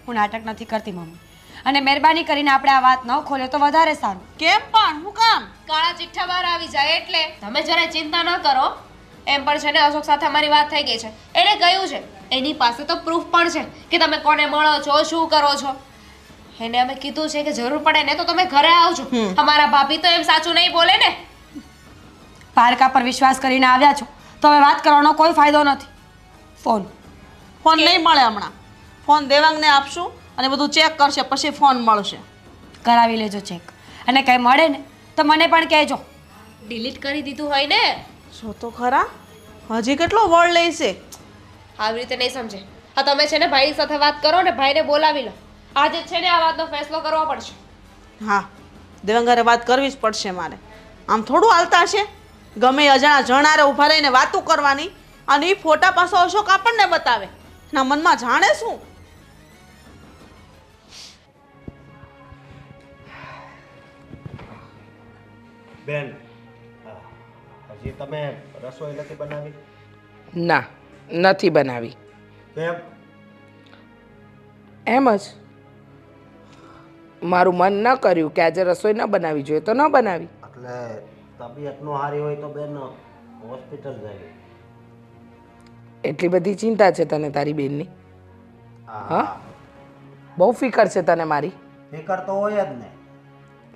હું નાટક નથી કરતી મમ્મી, અને મહેરબાની કરીને આપણે આ વાત ન ખોલે તો વધારે સારું. કેમ પણ? હું કામ? કાળા ચિઠ્ઠા બહાર આવી જાય એટલે તમે જરાય ચિંતા ન કરો. એમ પણ છે ને અશોક સાથે અમારી વાત થઈ ગઈ છે. એને કહ્યું છે, એની પાસે તો પ્રૂફ પણ છે કે તમે કોને મળો છો, શું કરો છો. એને અમે કીધું છે કે જરૂર પડે ને તો તમે ઘરે આવજો. અમારા ભાભી તો એમ સાચું નહીં બોલે ને. પારકા પર વિશ્વાસ કરીને આવ્યા છો તો હવે વાત કરવાનો કોઈ ફાયદો નથી. ફોન નહીં મળે હમણાં. ફોન દેવાંગને આપશું અને બધું ચેક કરશે, પછી ફોન મળશે. કરાવી લેજો ચેક, અને કંઈ મળે ને તો મને પણ કહેજો. ડિલીટ કરી દીધું હોય ને. જો તો ખરા, હજી કેટલો વળ લેશે? આવી રીતે નહીં સમજે. હા તમે છે ને ભાઈ સાથે વાત કરો ને ભાઈને બોલાવી લો. આજે જ છે ને આ વાતનો ફેસલો કરવો પડશે. હા, દેવાંગરે વાત કરવી જ પડશે મારે. આમ થોડું હાલતા છે? ગમે અજાણા જણારે ઊભા રહીને વાતો કરવાની અને એ ફોટા પાછો અશોક આપણને બતાવે. એના મનમાં જાણે શું? બેન, હજી તમે રસોઈ નથી બનાવી? ના, નથી બનાવી. કેમ? એમ જ મારું મન ન કર્યું કે આજે રસોઈ ન બનાવી જોઈએ તો ન બનાવી. એટલે તબિયત નો સારી હોય તો બેન હોસ્પિટલ જાય. એટલી બધી ચિંતા છે તને તારી બેનની? હા, હા, બહુ ફિકર છે તને મારી. ફિકર તો હોય જ ને.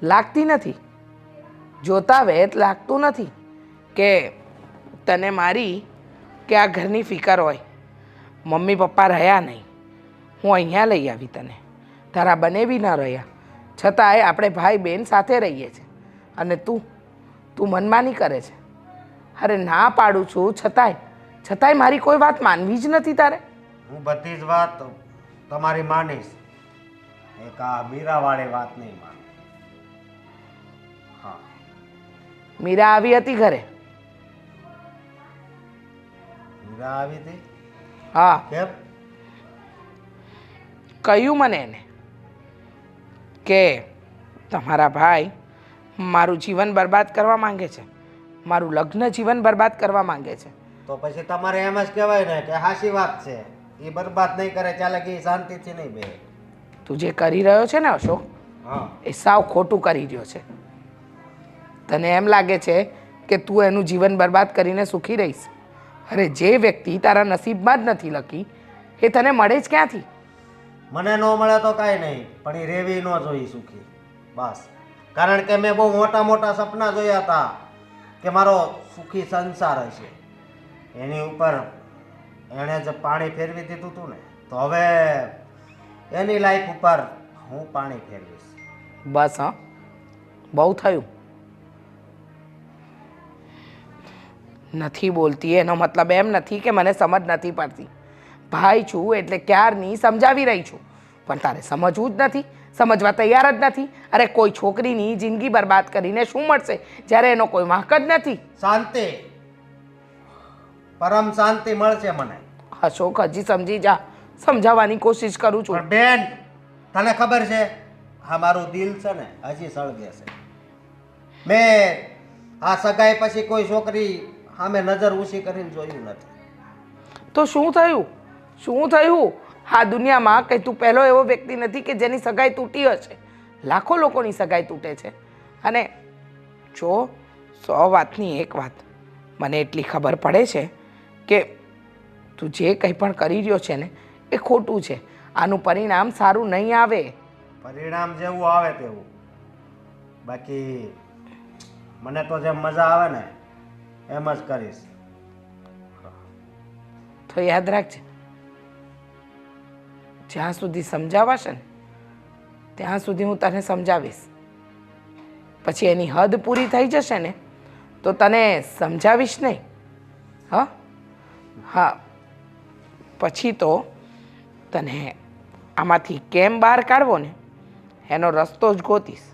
લાગતી નથી, જોતા વેત લાગતું નથી કે તને મારી કે આ ઘરની ફિકર હોય. મમ્મી પપ્પા રહ્યા નહીં, હું અહીંયા લઈ આવી તને, તારા બને બી ન રહ્યા, છતાંય આપણે ભાઈ બહેન સાથે રહીએ છીએ અને તું મનમાની કરે છે. અરે ના પાડું છું છતાંય મારી કોઈ વાત માનવી જ નથી તારે. હું બધી જ વાત તમારી માનીશ, એક આ મીરાવાળી વાત નહીં માનું. હા, મીરા આવી હતી ઘરે? મીરા આવી હતી? હા, કેમ? કહ્યું મને એને કે તમારા ભાઈ મારું જીવન બરબાદ કરવા માંગે છે, મારું લગ્ન જીવન બરબાદ કરવા માંગે છે. તો પછી તમારે એમ જ કહેવાય ને કે હાચી વાત છે, એ બરબાદ નહીં કરે ચાલે કે શાંતિથી નહીં બે. તું જે કરી રહ્યો છે ને અશોક, હા, એ સાવ ખોટું કરી રહ્યો છે. તને એમ લાગે છે કે તું એનું જીવન બરબાદ કરીને સુખી રહીશ. અરે જે વ્યક્તિ તારા નસીબમાં જ નથી લખી એ તને મળે જ ક્યાંથી? મને ન મળે તો કાંઈ નહીં, પણ એ રેવી ન જોઈ સુખી, બસ. કારણ કે મેં બહુ મોટા મોટા સપના જોયા હતા કે મારો સુખી સંસાર હશે. એની ઉપર એણે જ પાણી ફેરવી દીધું હતું ને, તો હવે એની લાઈફ ઉપર હું પાણી ફેરવીશ. બસ હા, બહુ થયું. નથી બોલતી એનો મતલબ એમ નથી કે મને સમજ નથી પડતી. ભાઈ છું એટલે ક્યારની સમજાવી રહી છું, પણ તારે સમજવું જ નથી, સમજવા તૈયાર જ નથી. અરે કોઈ છોકરીની જિંદગી બરબાદ કરીને શું મળશે જ્યારે એનો કોઈ વાંક જ નથી? શાંતિ, પરમ શાંતિ મળશે મને. અશોક હજી સમજી જા, સમજાવવાની કોશિશ કરું છું. પણ બેન, તને ખબર છે આ મારું દિલ છે ને હજી સળગે છે. મેં આ સગાઈ પછી કોઈ છોકરી સામે નજર ઊંચી કરીને જોયું નથી. તો શું થયું? શું થયું? આ દુનિયામાં કંઈ તું પહેલો એવો વ્યક્તિ નથી કે જેની સગાઈ તૂટી હશે. લાખો લોકોની સગાઈ તૂટે છે. અને જો 100 વાતની એક વાત મને એટલી ખબર પડે છે કે તું જે કંઈ પણ કરી રહ્યો છે ને એ ખોટું છે. આનું પરિણામ સારું નહીં આવે. પરિણામ જેવું આવે તેવું. બાકી મને તો જેમ મજા આવે ને એમ જ કરીશ. તો યાદ રાખજે, જ્યાં સુધી સમજાવાશે ને ત્યાં સુધી હું તને સમજાવીશ. પછી એની હદ પૂરી થઈ જશે ને તો તને સમજાવીશ નહીં. હા હા, પછી તો તને આમાંથી કેમ બહાર કાઢવો ને એનો રસ્તો જ ગોતીશ.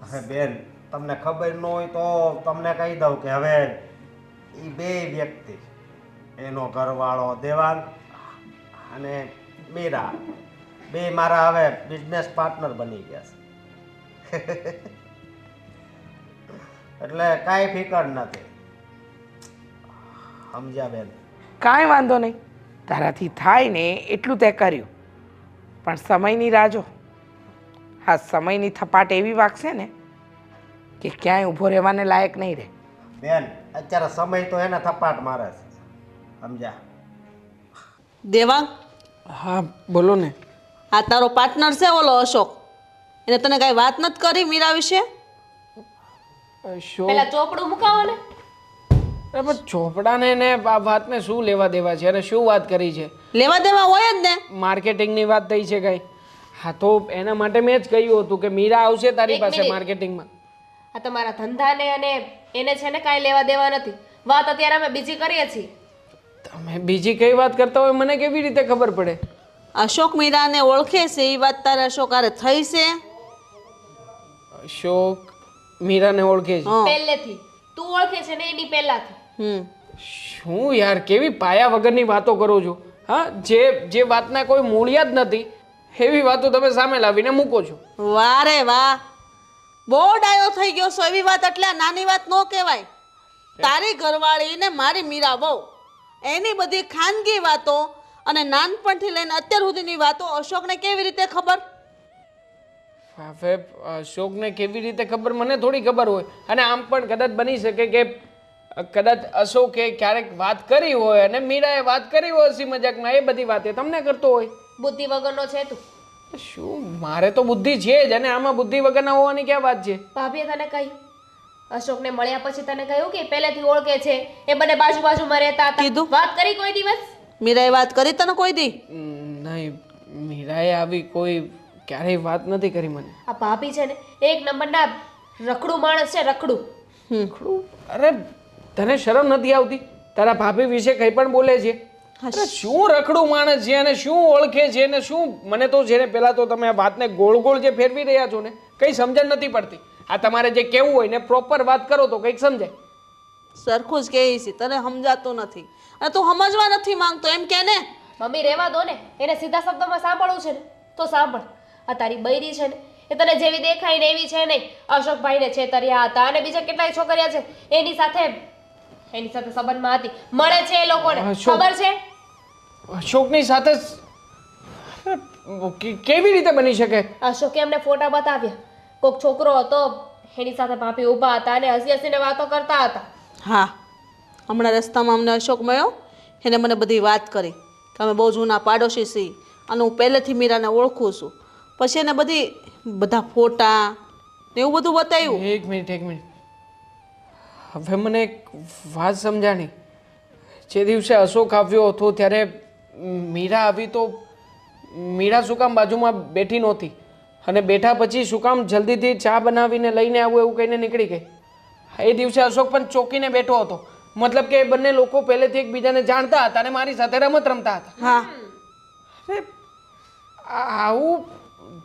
હવે બેન, તમને ખબર ન હોય તો તમને કહી દઉં કે હવે એ બે વ્યક્તિ, એનો ઘરવાળો દેવાંગ અને મીરા, બે મારા હવે બિઝનેસ પાર્ટનર બની ગયા છે. એટલે કાંઈ ફિકર નથી. સમજ્યા બેન? કાંઈ વાંધો નહીં, તારાથી થાય ને એટલું તે કર્યું. પણ સમયની રાહ જો. હા, સમયની થપાટ એવી વાગશે ને કે ક્યાંય ઊભો રહેવાને લાયક નહીં રહે. બેન, અત્યારે સમય તો એને થપાટ મારે છે. સમજ્યા? દેવાંગ, હા બોલો ને. આ તારો પાર્ટનર છે ઓલો અશોક, એને તને કાંઈ વાત નથી કરી મીરા વિશે? શું? પેલા ચોપડું મુકાવો ને. અરે પણ ચોપડાને ને આ વાતને શું લેવા દેવા છે અને શું વાત કરી છે? લેવા દેવા હોય જ ને. માર્કેટિંગની વાત થઈ છે કઈ? હા તો એના માટે મેં જ કહ્યું હતું કે મીરા આવશે તારી એક પાસે મિનિટ. માર્કેટિંગમાં. આ તમારા ધંધાને અને એને છે ને કાંઈ લેવા દેવા નથી. વાત અત્યારે અમે બીજી કરીએ છીએ. તમે બીજી કઈ વાત કરતા હોય મને કેવી રીતે ખબર પડે? અશોક મીરાને ઓળખે છે એ વાત તારે અશોક હારે થઈ છે? અશોક મીરાને ઓળખે છે? પહેલેથી તું ઓળખે છે ને એની પહેલાથી. શું યાર, કેવી પાયા વગરની વાતો કરો છો? હા, જે વાતના કોઈ મૂળિયા જ નથી એવી વાતો તમે સામે લાવીને મૂકો છો. વાહ રે વાહ, બહુ ડાયો થઈ ગયો છો. એવી વાત એટલે આ નાની વાત ન કહેવાય. તારી ઘરવાળી ને મારી મીરા બહુ એની બધી ખાનગી વાતો અને નાનપણથી લઈને અત્યાર સુધીની વાતો અશોકને કેવી રીતે ખબર? હવે અશોકને કેવી રીતે ખબર મને થોડી ખબર હોય. અને આમ પણ કદાચ બની શકે કે કદાચ અશોકે ક્યારેક વાત કરી હોય અને મીરાએ વાત કરી હોય હસી મજાકમાં, એ બધી વાતે તમને કરતો હોય. બુદ્ધિ વગરનો છે તું. શું, મારે તો બુદ્ધિ છે જ, અને આમાં બુદ્ધિ વગરના હોવાની ક્યાં વાત છે? ભાભીએ તને કહ્યું, અશોકને મળ્યા પછી તને કહ્યું કે પહેલેથી ઓળખે છે, એ બંને બાજુમાં રહેતા હતા. કીધું? વાત કરી કોઈ દિવસ? મીરાએ વાત કરી તને કોઈ દી? નહીં, મીરાએ આવી કોઈ ક્યારેય વાત નથી કરી મને. આ ભાભી છે ને એક નંબરના રખડું માણસ છે, રખડું. અરે તને શરમ નથી આવતી? તારા ભાભી વિશે કંઈ પણ બોલે છે? અરે શું રખડું માણસ છે અને શું ઓળખે છે ને શું? મને તો છે ને પહેલા તો તમે આ વાતને ગોળ ગોળ જે ફેરવી રહ્યા છો ને કંઈ સમજણ નથી પડતી. આ તમારે જે કહેવું હોય ને પ્રોપર વાત કરો તો કંઈક સમજાય. સરખું જ કહે છે, તને સમજાતું નથી અને તું સમજવા નથી માંગતો એમ કે ને. મમ્મી રહેવા દો ને, એને સીધા શબ્દોમાં સાંભળવું છે ને તો સાંભળ. આ તારી બૈરી છે ને એ તને જેવી દેખાય ને એવી છે નહીં. અશોકભાઈને છેતર્યા હતા અને બીજા કેટલાય છોકરીયા છે એની સાથે સંબંધમાં હતી, મળે છે એ લોકોને, ખબર છે? અશોકની સાથે કેવી રીતે બની શકે? અશોકે અમને ફોટા બતાવ્યા, કોઈક છોકરો હતો એની સાથે ભાભી ઊભા હતા અને હસી હસીને વાતો કરતા હતા. હા, હમણાં રસ્તામાં અમને અશોક મળ્યો, એને મને બધી વાત કરી કે અમે બહુ જૂના પાડોશી છીએ અને હું પહેલેથી મીરાને ઓળખું છું. પછી એને બધા ફોટા ને એવું બધું બતાવ્યું. એક મિનિટ, હવે મને એક વાત સમજાણી. જે દિવસે અશોક આવ્યો હતો ત્યારે મીરા આવી તો મીરા શું કામ બાજુમાં બેઠી નહોતી? અને બેઠા પછી શું કામ જલ્દીથી ચા બનાવીને લઈને આવું એવું કહીને નીકળી ગઈ? એ દિવસે અશોક પણ ચોકીને બેઠો હતો, મતલબ કે એ બંને લોકો પહેલેથી એકબીજાને જાણતા હતા અને મારી સાથે રમત રમતા હતા. હા, અરે આવું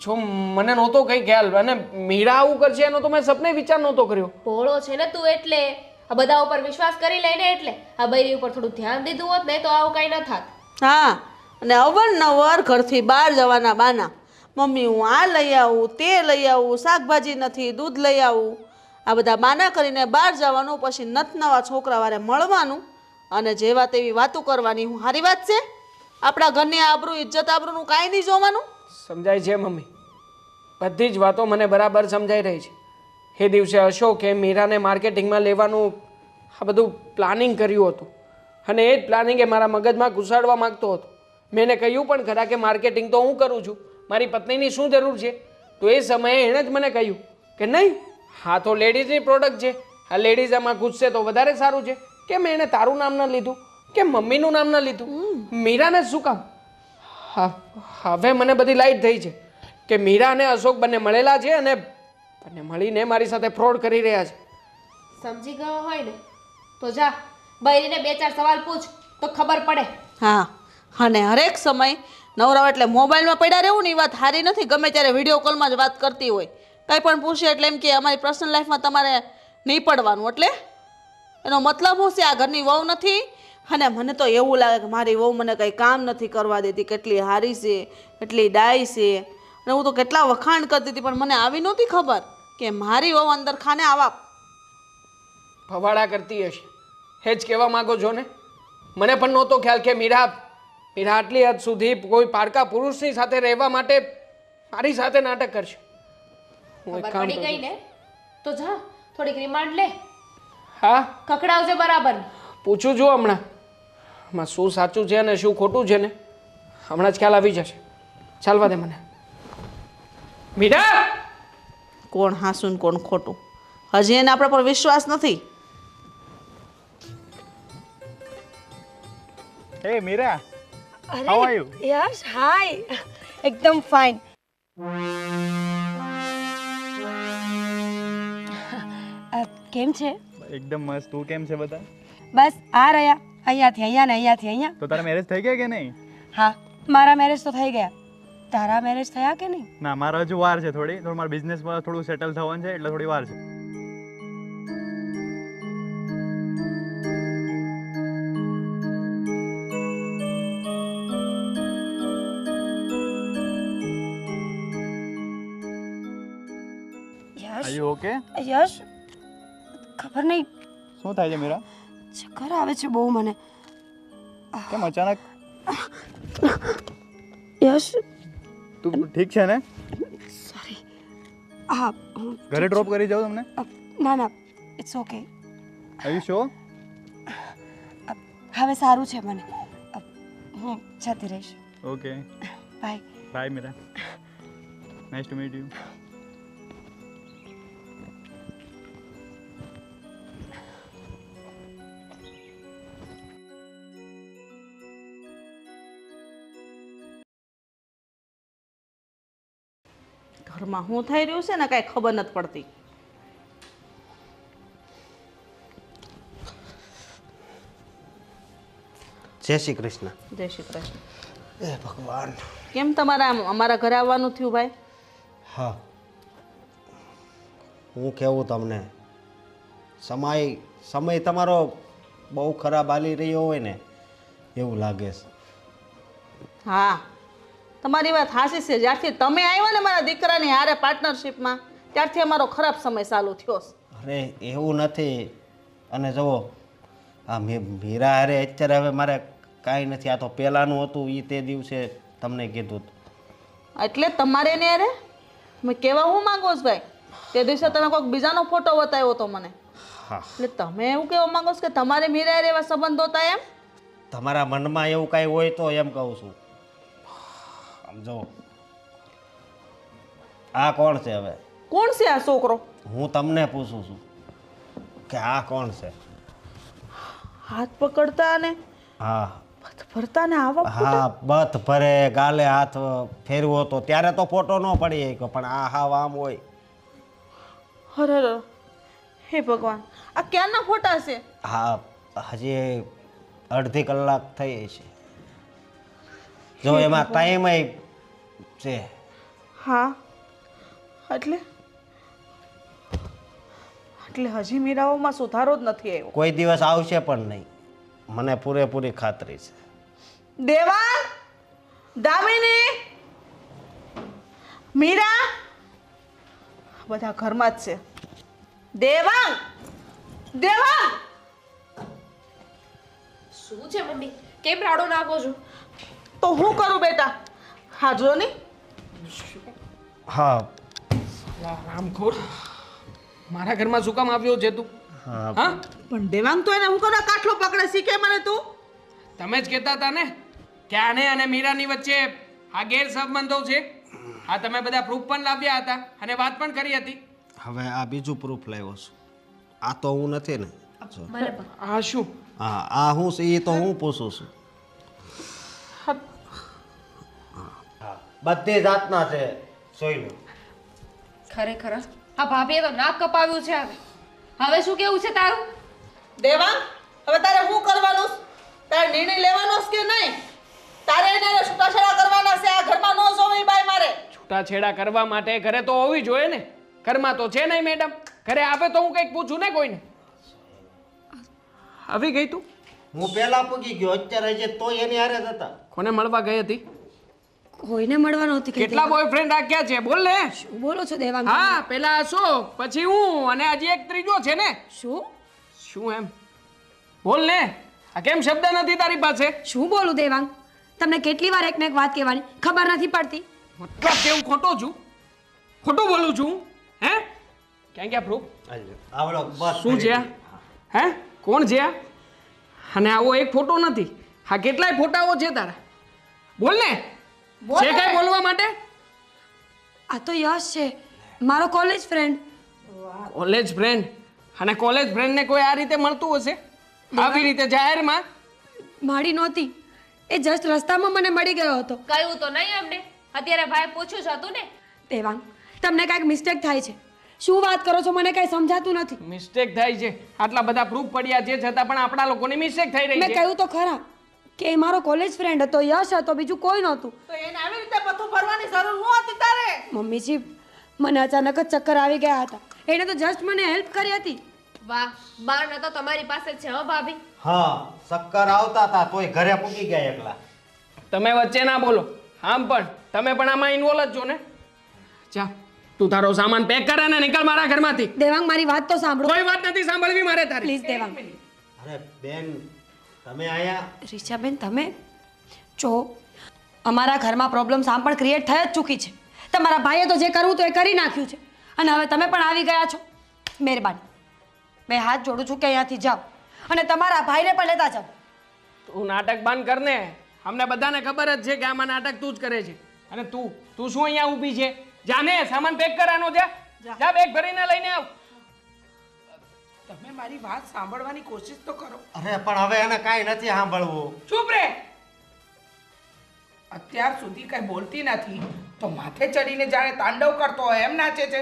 જો મને નહોતો કંઈ ખ્યાલ, અને મીરા આવું કરશે એનો તો મેં સપને વિચાર નહોતો કર્યો. ભોળો છે ને તું, એટલે આ બધા ઉપર વિશ્વાસ કરી લઈને એટલે આ બૈરી ઉપર થોડું ધ્યાન દીધું હોત ને તો આવું કાંઈ ન થાત. હા, અને અવારનવાર ઘરથી બહાર જવાના બાના. મમ્મી હું આ લઈ આવું, તે લઈ આવું, શાકભાજી નથી, દૂધ લઈ આવું, આ બધા બાના કરીને બહાર જવાનું, પછી નવા છોકરાવારે મળવાનું અને જેવા તેવી વાતો કરવાની. હું સારી વાત છે? આપણા ઘરની આબરૂ ઇજ્જત આબરૂનું કાંઈ નહીં જોવાનું. સમજાય છે મમ્મી, બધી જ વાતો મને બરાબર સમજાઈ રહી છે. એ દિવસે અશોકે મીરાને માર્કેટિંગમાં લેવાનું આ બધું પ્લાનિંગ કર્યું હતું અને એ જ પ્લાનિંગ એ મારા મગજમાં ઘુસાડવા માંગતો હતો. મેં એને કહ્યું પણ ખરા કે માર્કેટિંગ તો હું કરું છું, મારી પત્નીની શું જરૂર છે? તો એ સમયે એણે જ મને કહ્યું કે નહીં, હા તો લેડીઝની પ્રોડક્ટ છે, આ લેડીઝ આમાં ઘૂસશે તો વધારે સારું છે. કેમ એણે તારું નામ ન લીધું? કે મમ્મીનું નામ ન લીધું? મીરાને શું કામ? હવે મને બધી લાઈટ થઈ છે કે મીરા અને અશોક બંને મળેલા છે અને બંને મળીને મારી સાથે ફ્રોડ કરી રહ્યા છે. સમજી ગયો હોય ને તો જા બૈરીને 2-4 સવાલ પૂછ તો ખબર પડે. હા, અને હરેક સમય નવરાવ એટલે મોબાઈલમાં પડ્યા રહેવું ને એ વાત સારી નથી. ગમે ત્યારે વિડીયો કોલમાં જ વાત કરતી હોય, કંઈ પણ પૂછે એટલે એમ કે અમારી પર્સનલ લાઈફમાં તમારે નહીં પડવાનું. એટલે એનો મતલબ શું છે? આ ઘરની વહુ નથી. અને મને તો એવું લાગે કે મારી વહુ મને કંઈ કામ નથી કરવા દેતી, કેટલી સારી છે, કેટલી ડાય છે. અને હું તો કેટલા વખાણ કરતી હતી, પણ મને આવી નહોતી ખબર કે મારી વહુ અંદર ખાને આવા ફવાડા કરતી હશે. એ જ કહેવા માંગો છો ને? મને પણ નહોતો ખ્યાલ કે મીરા આટલી હદ સુધી કોઈ પારકા પુરુષની સાથે રહેવા માટે મારી સાથે નાટક કરશે. હું એક ખબર કામ પડી કરું. ગઈ ને તો જા થોડીક રિમાન્ડ લે, હા, કકડાવજે બરાબર. પૂછું છું હમણાં આમાં શું સાચું છે અને શું ખોટું છે ને હમણાં જ ખ્યાલ આવી જશે. ચાલવા દે મને. મીરા! કોણ હાસું ને કોણ ખોટું, હજી એને આપણા પર વિશ્વાસ નથી. Hey Mira, how are you? Yes hi, એકદમ ફાઇન. કેમ છે? એકદમ મસ્ત. તું કેમ છે બધા? બસ આ રહ્યા, અહીંયાથી અહીંયા ને અહીંયાથી અહીંયા. તો તારા મેરેજ થઈ ગયા કે નહીં? હા, મારા મેરેજ તો થઈ ગયા. તારા મેરેજ થયા કે નહીં? ના, મારા હજુ વાર છે થોડી. મારા બિઝનેસમાં થોડું સેટલ થવાનું છે એટલે થોડી વાર છે. યશ, આર યુ ઓકે? યશ, ખબર નહીં શું થાય છે મીરા? ચક્કર આવે છે બહુ મને. કેમ અચાનક? યશ, તું ઠીક છે ને? સોરી. હા, ઘરે ડ્રોપ કરી જાઉં તમને? ના ના, it's okay. Are you sure? હવે સારું છે મને. હું જતી રહીશ. Okay, bye. Bye Meera. Nice to meet you. ઘરમાં શું થઈ રહ્યું છે ને કાંઈ ખબર નથી પડતી. જય શ્રી કૃષ્ણ. જય શ્રી કૃષ્ણ. એ ભગવાન. કેમ તમારા અમારા ઘરે આવવાનું થયું ભાઈ? હા, હું કહેવું તમને, સમય તમારો બહુ ખરાબ હાલી રહ્યો હોય ને એવું લાગે છે. હા, તમારી વાત હાચી છે. જ્યારથી તમે આવ્યા ને મારા દીકરાની હારે પાર્ટનરશિપમાં ત્યારથી અમારો ખરાબ સમય ચાલુ થયો છે. અરે એવું નથી. અને જુઓ, આ મીરા હારે અત્યારે હવે મારે કાંઈ નથી. આ તો પહેલાંનું હતું, એ તે દિવસે તમને કીધું હતું. એટલે તમારે ને અરે મેં કહેવા હું માંગો છો ભાઈ? તે દિવસે તમે કોઈક બીજાનો ફોટો બતાવ્યો હતો મને. હા, એટલે તમે એવું કહેવા માંગો છો કે તમારે મીરા હારે એવા સંબંધો હતા એમ? તમારા મનમાં એવું કાંઈ હોય તો એમ કહું છું. સમજો, આ કોણ છે? હવે કોણ છે આ છોકરો? હું તમને પૂછું છું કે આ કોણ છે? હાથ પકડતા ને હા હાથ ભરતા ને આવા હા, બથ ભરે, ગાલે હાથ ફેરવો તો ત્યારે તો ફોટો ન પડી શક્યો, પણ આ હાવ આમ હોય. હર હે ભગવાન, આ ક્યાંના ફોટા છે? હા, હજી અડધી કલાક થઈ છે. જો એમાં ટાઈમ છે. હા, એટલે હજી મીરાઓમાં સુધારો જ નથી આવ્યો. કોઈ દિવસ આવશે પણ નહીં, મને પૂરેપૂરી ખાતરી છે. દેવાંગ, દામિની, મીરા બધા ઘરમાં જ છે. દેવાંગ, દેવાંગ! શું છે મમ્મી? કેમ રાડો નાખો છો? તો હું કરું બેટા? હા જો ની, હા રામખોર, મારા ઘરમાં શું કામ આવ્યો છે તું? હા, હા, પણ દેવાંગ તો એને હું કરું કાઠલો પકડે શીખે મને તું. તમે જ કહેતા હતા ને કે આને અને મીરાની વચ્ચે આ ગેરસંબંધો છે. આ તમે બધા પ્રૂફ પણ લાવ્યા હતા અને વાત પણ કરી હતી. હવે આ બીજું પ્રૂફ લાવ્યો છું. આ તો હું નથી ને. જો. મને પણ આ શું? હા, આ હું છે એ તો હું પૂછું છું. બધી જાતના છે, જોઈ લો. ખરેખર આ ભાભીએ તો નાક કપાવ્યું છે. હવે શું કેવું છે તારું? દેવાંગ, હવે તારે શું કરવાનું? તારે નિર્ણય લેવાનો છે કે નહીં? તારે એને છૂટાછેડા કરવાના છે. આ ઘરમાં ન જોવી બાય મારે. છૂટાછેડા કરવા માટે ઘરે તો હોવી જોઈએ ને. ઘરમાં તો છે નહીં મેડમ. ઘરે આવે તો હું કંઈક પૂછું ને કોઈને. આવી ગઈ તું? હું પહેલા પૂગી ગયો, અત્યારે જે તોય એની હારે જ હતા. કોને મળવા ગઈ હતી? કોઈને મળવા નહોતી કીધી. કેટલા બોયફ્રેન્ડ રાખ્યા છે બોલ ને. શું બોલો છો દેવાંગ? હા, પેલા અશોક, પછી હું અને હજી એક ત્રીજો છે ને. શું શું એમ? બોલ ને. આ કેમ શબ્દ નથી તારી પાસે? શું બોલું દેવાંગ? તમને કેટલી વાર એકને એક વાત કહેવાની ખબર નથી પડતી? મતલબ કે હું ખોટો છું? ખોટું બોલું છું? હે? ક્યાં ગયા પ્રૂફ? આવડો બસ શું છે આ? હે? કોણ છે આ? અને આવો એક ફોટો નથી, હા કેટલાય ફોટાઓ છે તારા. બોલ ને. છે કઈ બોલવા માટે? આ તો યશ છે, મારો કોલેજ ફ્રેન્ડ. College friend? અને કોલેજ ફ્રેન્ડને કોઈ આ રીતે મળતું હશે? આવી રીતે જાહેરમાં? મળી નહોતી, એ જસ્ટ રસ્તામાં મને મળી ગયો હતો. કહ્યું તો નહીં અમને. અત્યારે ભાઈ પૂછ્યું જ હતું ને. દેવાંગ, તમને કાંઈક મિસ્ટેક થાય છે. શું વાત કરો છો મને કાંઈ સમજાતું નથી. મિસ્ટેક થાય છે. આટલા બધા પ્રૂફ પડ્યા છે છતાં પણ આપણા લોકોની મિસ્ટેક થઈ રહી મેં છે. કહ્યું તો ખરા કે એ મારો કોલેજ ફ્રેન્ડ હતો, યશ હતો, બીજું કોઈ નહોતું. તો એને આવી રીતે બધું ભરવાની જરૂર શું હતી તારે? મમ્મીજી મને અચાનક જ ચક્કર આવી ગયા હતા. એને તો જસ્ટ મને હેલ્પ કરી હતી. વાહ, બા ન તો તમારી પાસે છે હો ભાભી. હા, ચક્કર આવતા હતા તોય ઘરે પૂકી ગયા એકલા. તમે વચ્ચે ના બોલો. આમ પણ તમે પણ આમાં ઇન્વોલ્વ જ છો ને. જા તું તારો સામાન પેક કરે ને નીકળ મારા ઘરમાંથી. દેવાંગ મારી વાત તો સાંભળો. કોઈ વાત નથી સાંભળવી મારે તારી. પ્લીઝ દેવાંગ. અરે બેન, તમે આયા. રીચાબેન તમે જો અમારા ઘરમાં પ્રોબ્લેમ્સ આમ પણ ક્રિએટ થઈ જ ચૂકી છે. તમારા ભાઈએ તો જે કરવું તો એ કરી નાખ્યું છે અને હવે તમે પણ આવી ગયા છો. મહેરબાની મેં હાથ જોડું છું કે અહીંયાથી જાઓ અને તમારા ભાઈને પણ લેતા જાઓ. તું નાટક બંધ કર ને. અમને બધાને ખબર જ છે કે આમાં નાટક તું જ કરે છે. અને તું શું અહીંયા ઊભી છે? જાને સામાન પેક કરાનો જા બેગ ભરીને લઈને આવ. તમે મારી વાત સાંભળવાની કોશિશ તો કરો. અરે પણ હવે એને કાંઈ નથી સાંભળવું. ચૂપ રે. અત્યાર સુધી કઈ બોલતી નથી તો માથે ચડીને જાણે તાંડવ કરતો હોય એમ નાચે છે.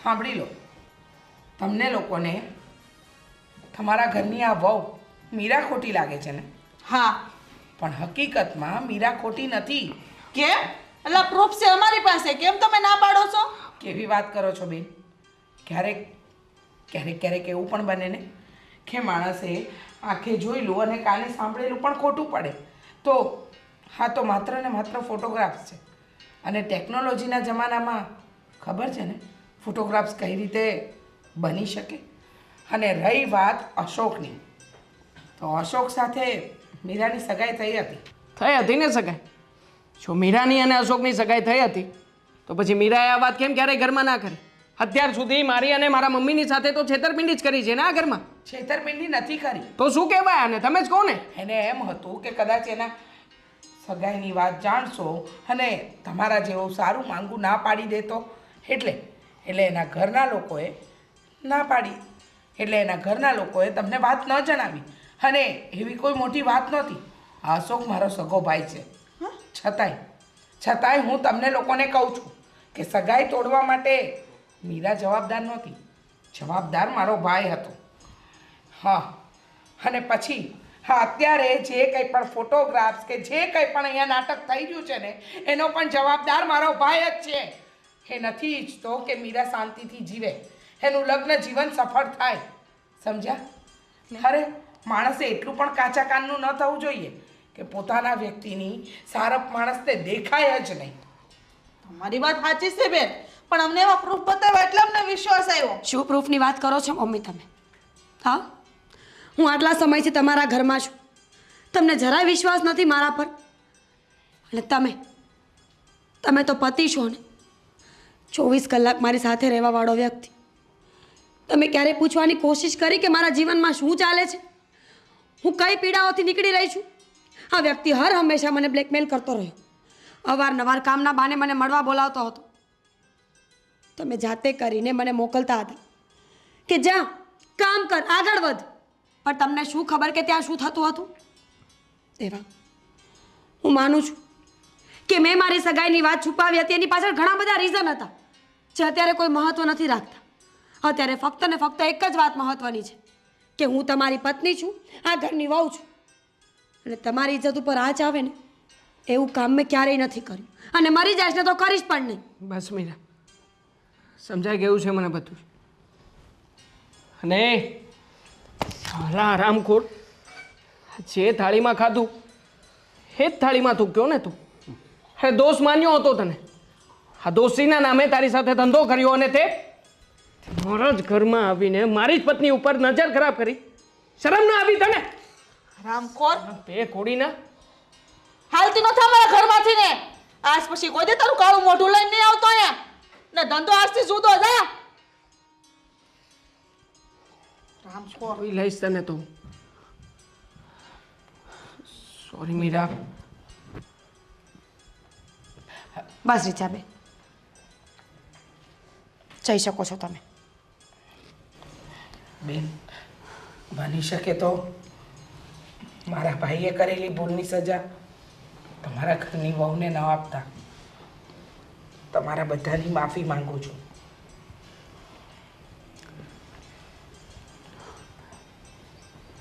સાંભળી લો, તમને લોકોને તમારા ઘરની આ વહુ મીરા ખોટી લાગે છે ને? હા. પણ હકીકતમાં મીરા ખોટી નથી. કેમ? એટલે પ્રૂફ છે અમારી પાસે, કેમ તમે ના પાડો છો? કેવી વાત કરો છો બેન? ક્યારેક ક્યારેક એવું પણ બને ને કે માણસે આંખે જોયેલું અને કાને સાંભળેલું પણ ખોટું પડે. તો હા, તો માત્ર ને માત્ર ફોટોગ્રાફ્સ છે અને ટેકનોલોજીના જમાનામાં ખબર છે ને ફોટોગ્રાફ્સ કઈ રીતે બની શકે. અને રહી વાત અશોકની, તો અશોક સાથે મીરાની સગાઈ થઈ હતી. થઈ હતી ને સગાઈ? જો મીરાની અને અશોકની સગાઈ થઈ હતી તો પછી મીરાએ આ વાત કેમ ક્યારેય ઘરમાં ના કરી? અત્યાર સુધી મારી અને મારા મમ્મીની સાથે તો છેતરપિંડી જ કરી છે ને આ ઘરમાં. છેતરપિંડી નથી કરી તો શું કહેવાય આને? તમે જ કહો ને. એને એમ હતું કે કદાચ એના સગાઈની વાત જાણશો અને તમારા જેવું સારું માંગુ ના પાડી દેતો એટલે એના ઘરના લોકોએ ના પાડી. એટલે એના ઘરના લોકોએ તમને વાત ન જણાવી અને એવી કોઈ મોટી વાત નહોતી. આ અશોક મારો સગો ભાઈ છે. છતાંય હું તમને લોકોને કહું છું કે સગાઈ તોડવા માટે મીરા જવાબદાર નહોતી. જવાબદાર મારો ભાઈ હતો. હા, અને પછી હા, અત્યારે જે કંઈ પણ ફોટોગ્રાફ્સ કે જે કંઈ પણ અહીંયા નાટક થઈ રહ્યું છે ને એનો પણ જવાબદાર મારો ભાઈ જ છે. એ નથી ઈચ્છતો કે મીરા શાંતિથી જીવે, એનું લગ્ન જીવન સફળ થાય. સમજ્યા? અરે માણસે એટલું પણ કાચા કાનનું ન થવું જોઈએ કે પોતાના વ્યક્તિની સારપ માણસને દેખાય જ નહીં. તમારી વાત સાચી છે બેન, પણ અમને એવા પ્રૂફ બતાવ્યા એટલે અમને વિશ્વાસ આવ્યો. શું પ્રૂફની વાત કરો છો મમ્મી તમે? હા, હું આટલા સમયથી તમારા ઘરમાં છું, તમને જરાય વિશ્વાસ નથી મારા પર? અને તમે તો પતિ છો ને, 24 કલાક મારી સાથે રહેવાવાળો વ્યક્તિ. તમે ક્યારેય પૂછવાની કોશિશ કરી કે મારા જીવનમાં શું ચાલે છે, હું કઈ પીડાઓથી નીકળી રહી છું? આ વ્યક્તિ હર હંમેશા મને બ્લેકમેલ કરતો રહ્યો. અવારનવાર કામના બાને મને મળવા બોલાવતો હતો. તમે જાતે કરીને મને મોકલતા હતા કે જા કામ કર, આગળ વધ. પણ તમને શું ખબર કે ત્યાં શું થતું હતું? દેવા, હું માનું છું કે મેં મારી સગાઈની વાત છુપાવી હતી. એની પાછળ ઘણા બધા રીઝન હતા જે અત્યારે કોઈ મહત્વ નથી રાખતા. અત્યારે ફક્ત ને ફક્ત એક જ વાત મહત્વની છે કે હું તમારી પત્ની છું, આ ઘરની વહુ છું, અને તમારી ઇજ્જત ઉપર આંચ આવે ને એવું કામ મેં ક્યારેય નથી કર્યું અને મરી જાય ને તો કરીશ પણ નહીં. બસ મીરા, સમજાઈ ગયું છે મને બધું. અને હાલા આરામખોર, જે થાળીમાં ખાધું એ જ થાળીમાં થૂક્યો ને તું. અરે દોષ માન્યો હતો તને. આ દોષીના નામે તારી સાથે ધંધો કર્યો અને તે મારા જ ઘરમાં આવીને મારી જ પત્ની ઉપર નજર ખરાબ કરી. શરમ ના આવી તને? રામખોર, તે કોડીના હાલતી નથી અમારા ઘરમાંથી ને. આજ પછી કોઈ દે તારું કાળું મોઢું લઈને નહીં આવતો અહીંયા ને ધંધો આજથી જુદો જા. રામખોર, કોઈ લઈશ તને તો. સોરી મીરા. બસ રીચાબેન, જઈ શકો છો તમે. બેન, બની શકે તો મારા ભાઈએ કરેલી ભૂલની સજા તમારા ઘરની વહુને ન આપતા. તમારા બધાની માફી માંગુ છું.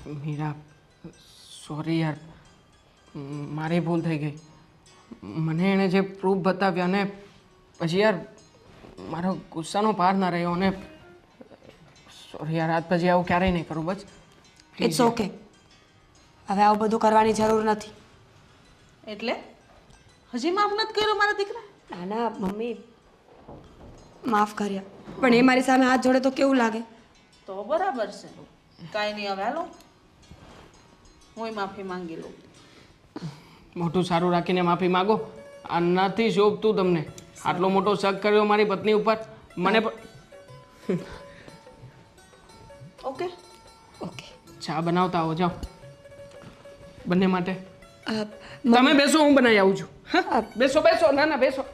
મીરા સોરી યાર, મારી ભૂલ થઈ ગઈ. મને એણે જે પ્રૂફ બતાવ્યા ને પછી યાર મારો ગુસ્સાનો પાર ના રહ્યો. અને સોરી યાર, આજ પછી આવું ક્યારેય નહીં કરું. બસ ઇટ્સ ઓકે. હવે આવું બધું કરવાની જરૂર નથી. એટલે હજી માફ નથી કર્યો મારા દીકરા? ના ના મમ્મી, માફ કર્યા, પણ એ મારી સામે હાથ જોડે તો કેવું લાગે? તો બરાબર છે, કાંઈ નહીં. હવે હાલો હું માફી માંગી લઉં. મોટું સારું રાખીને માફી માગો. આ નથી શોભતું તમને. આટલો મોટો શક કર્યો મારી પત્ની ઉપર. મને પણ ઓકે ઓકે. ચા બનાવતા આવો, જાઓ બંને માટે. અ, તમે બેસો, હું બનાવી આવું છું. હા બેસો બેસો. ના ના બેસો.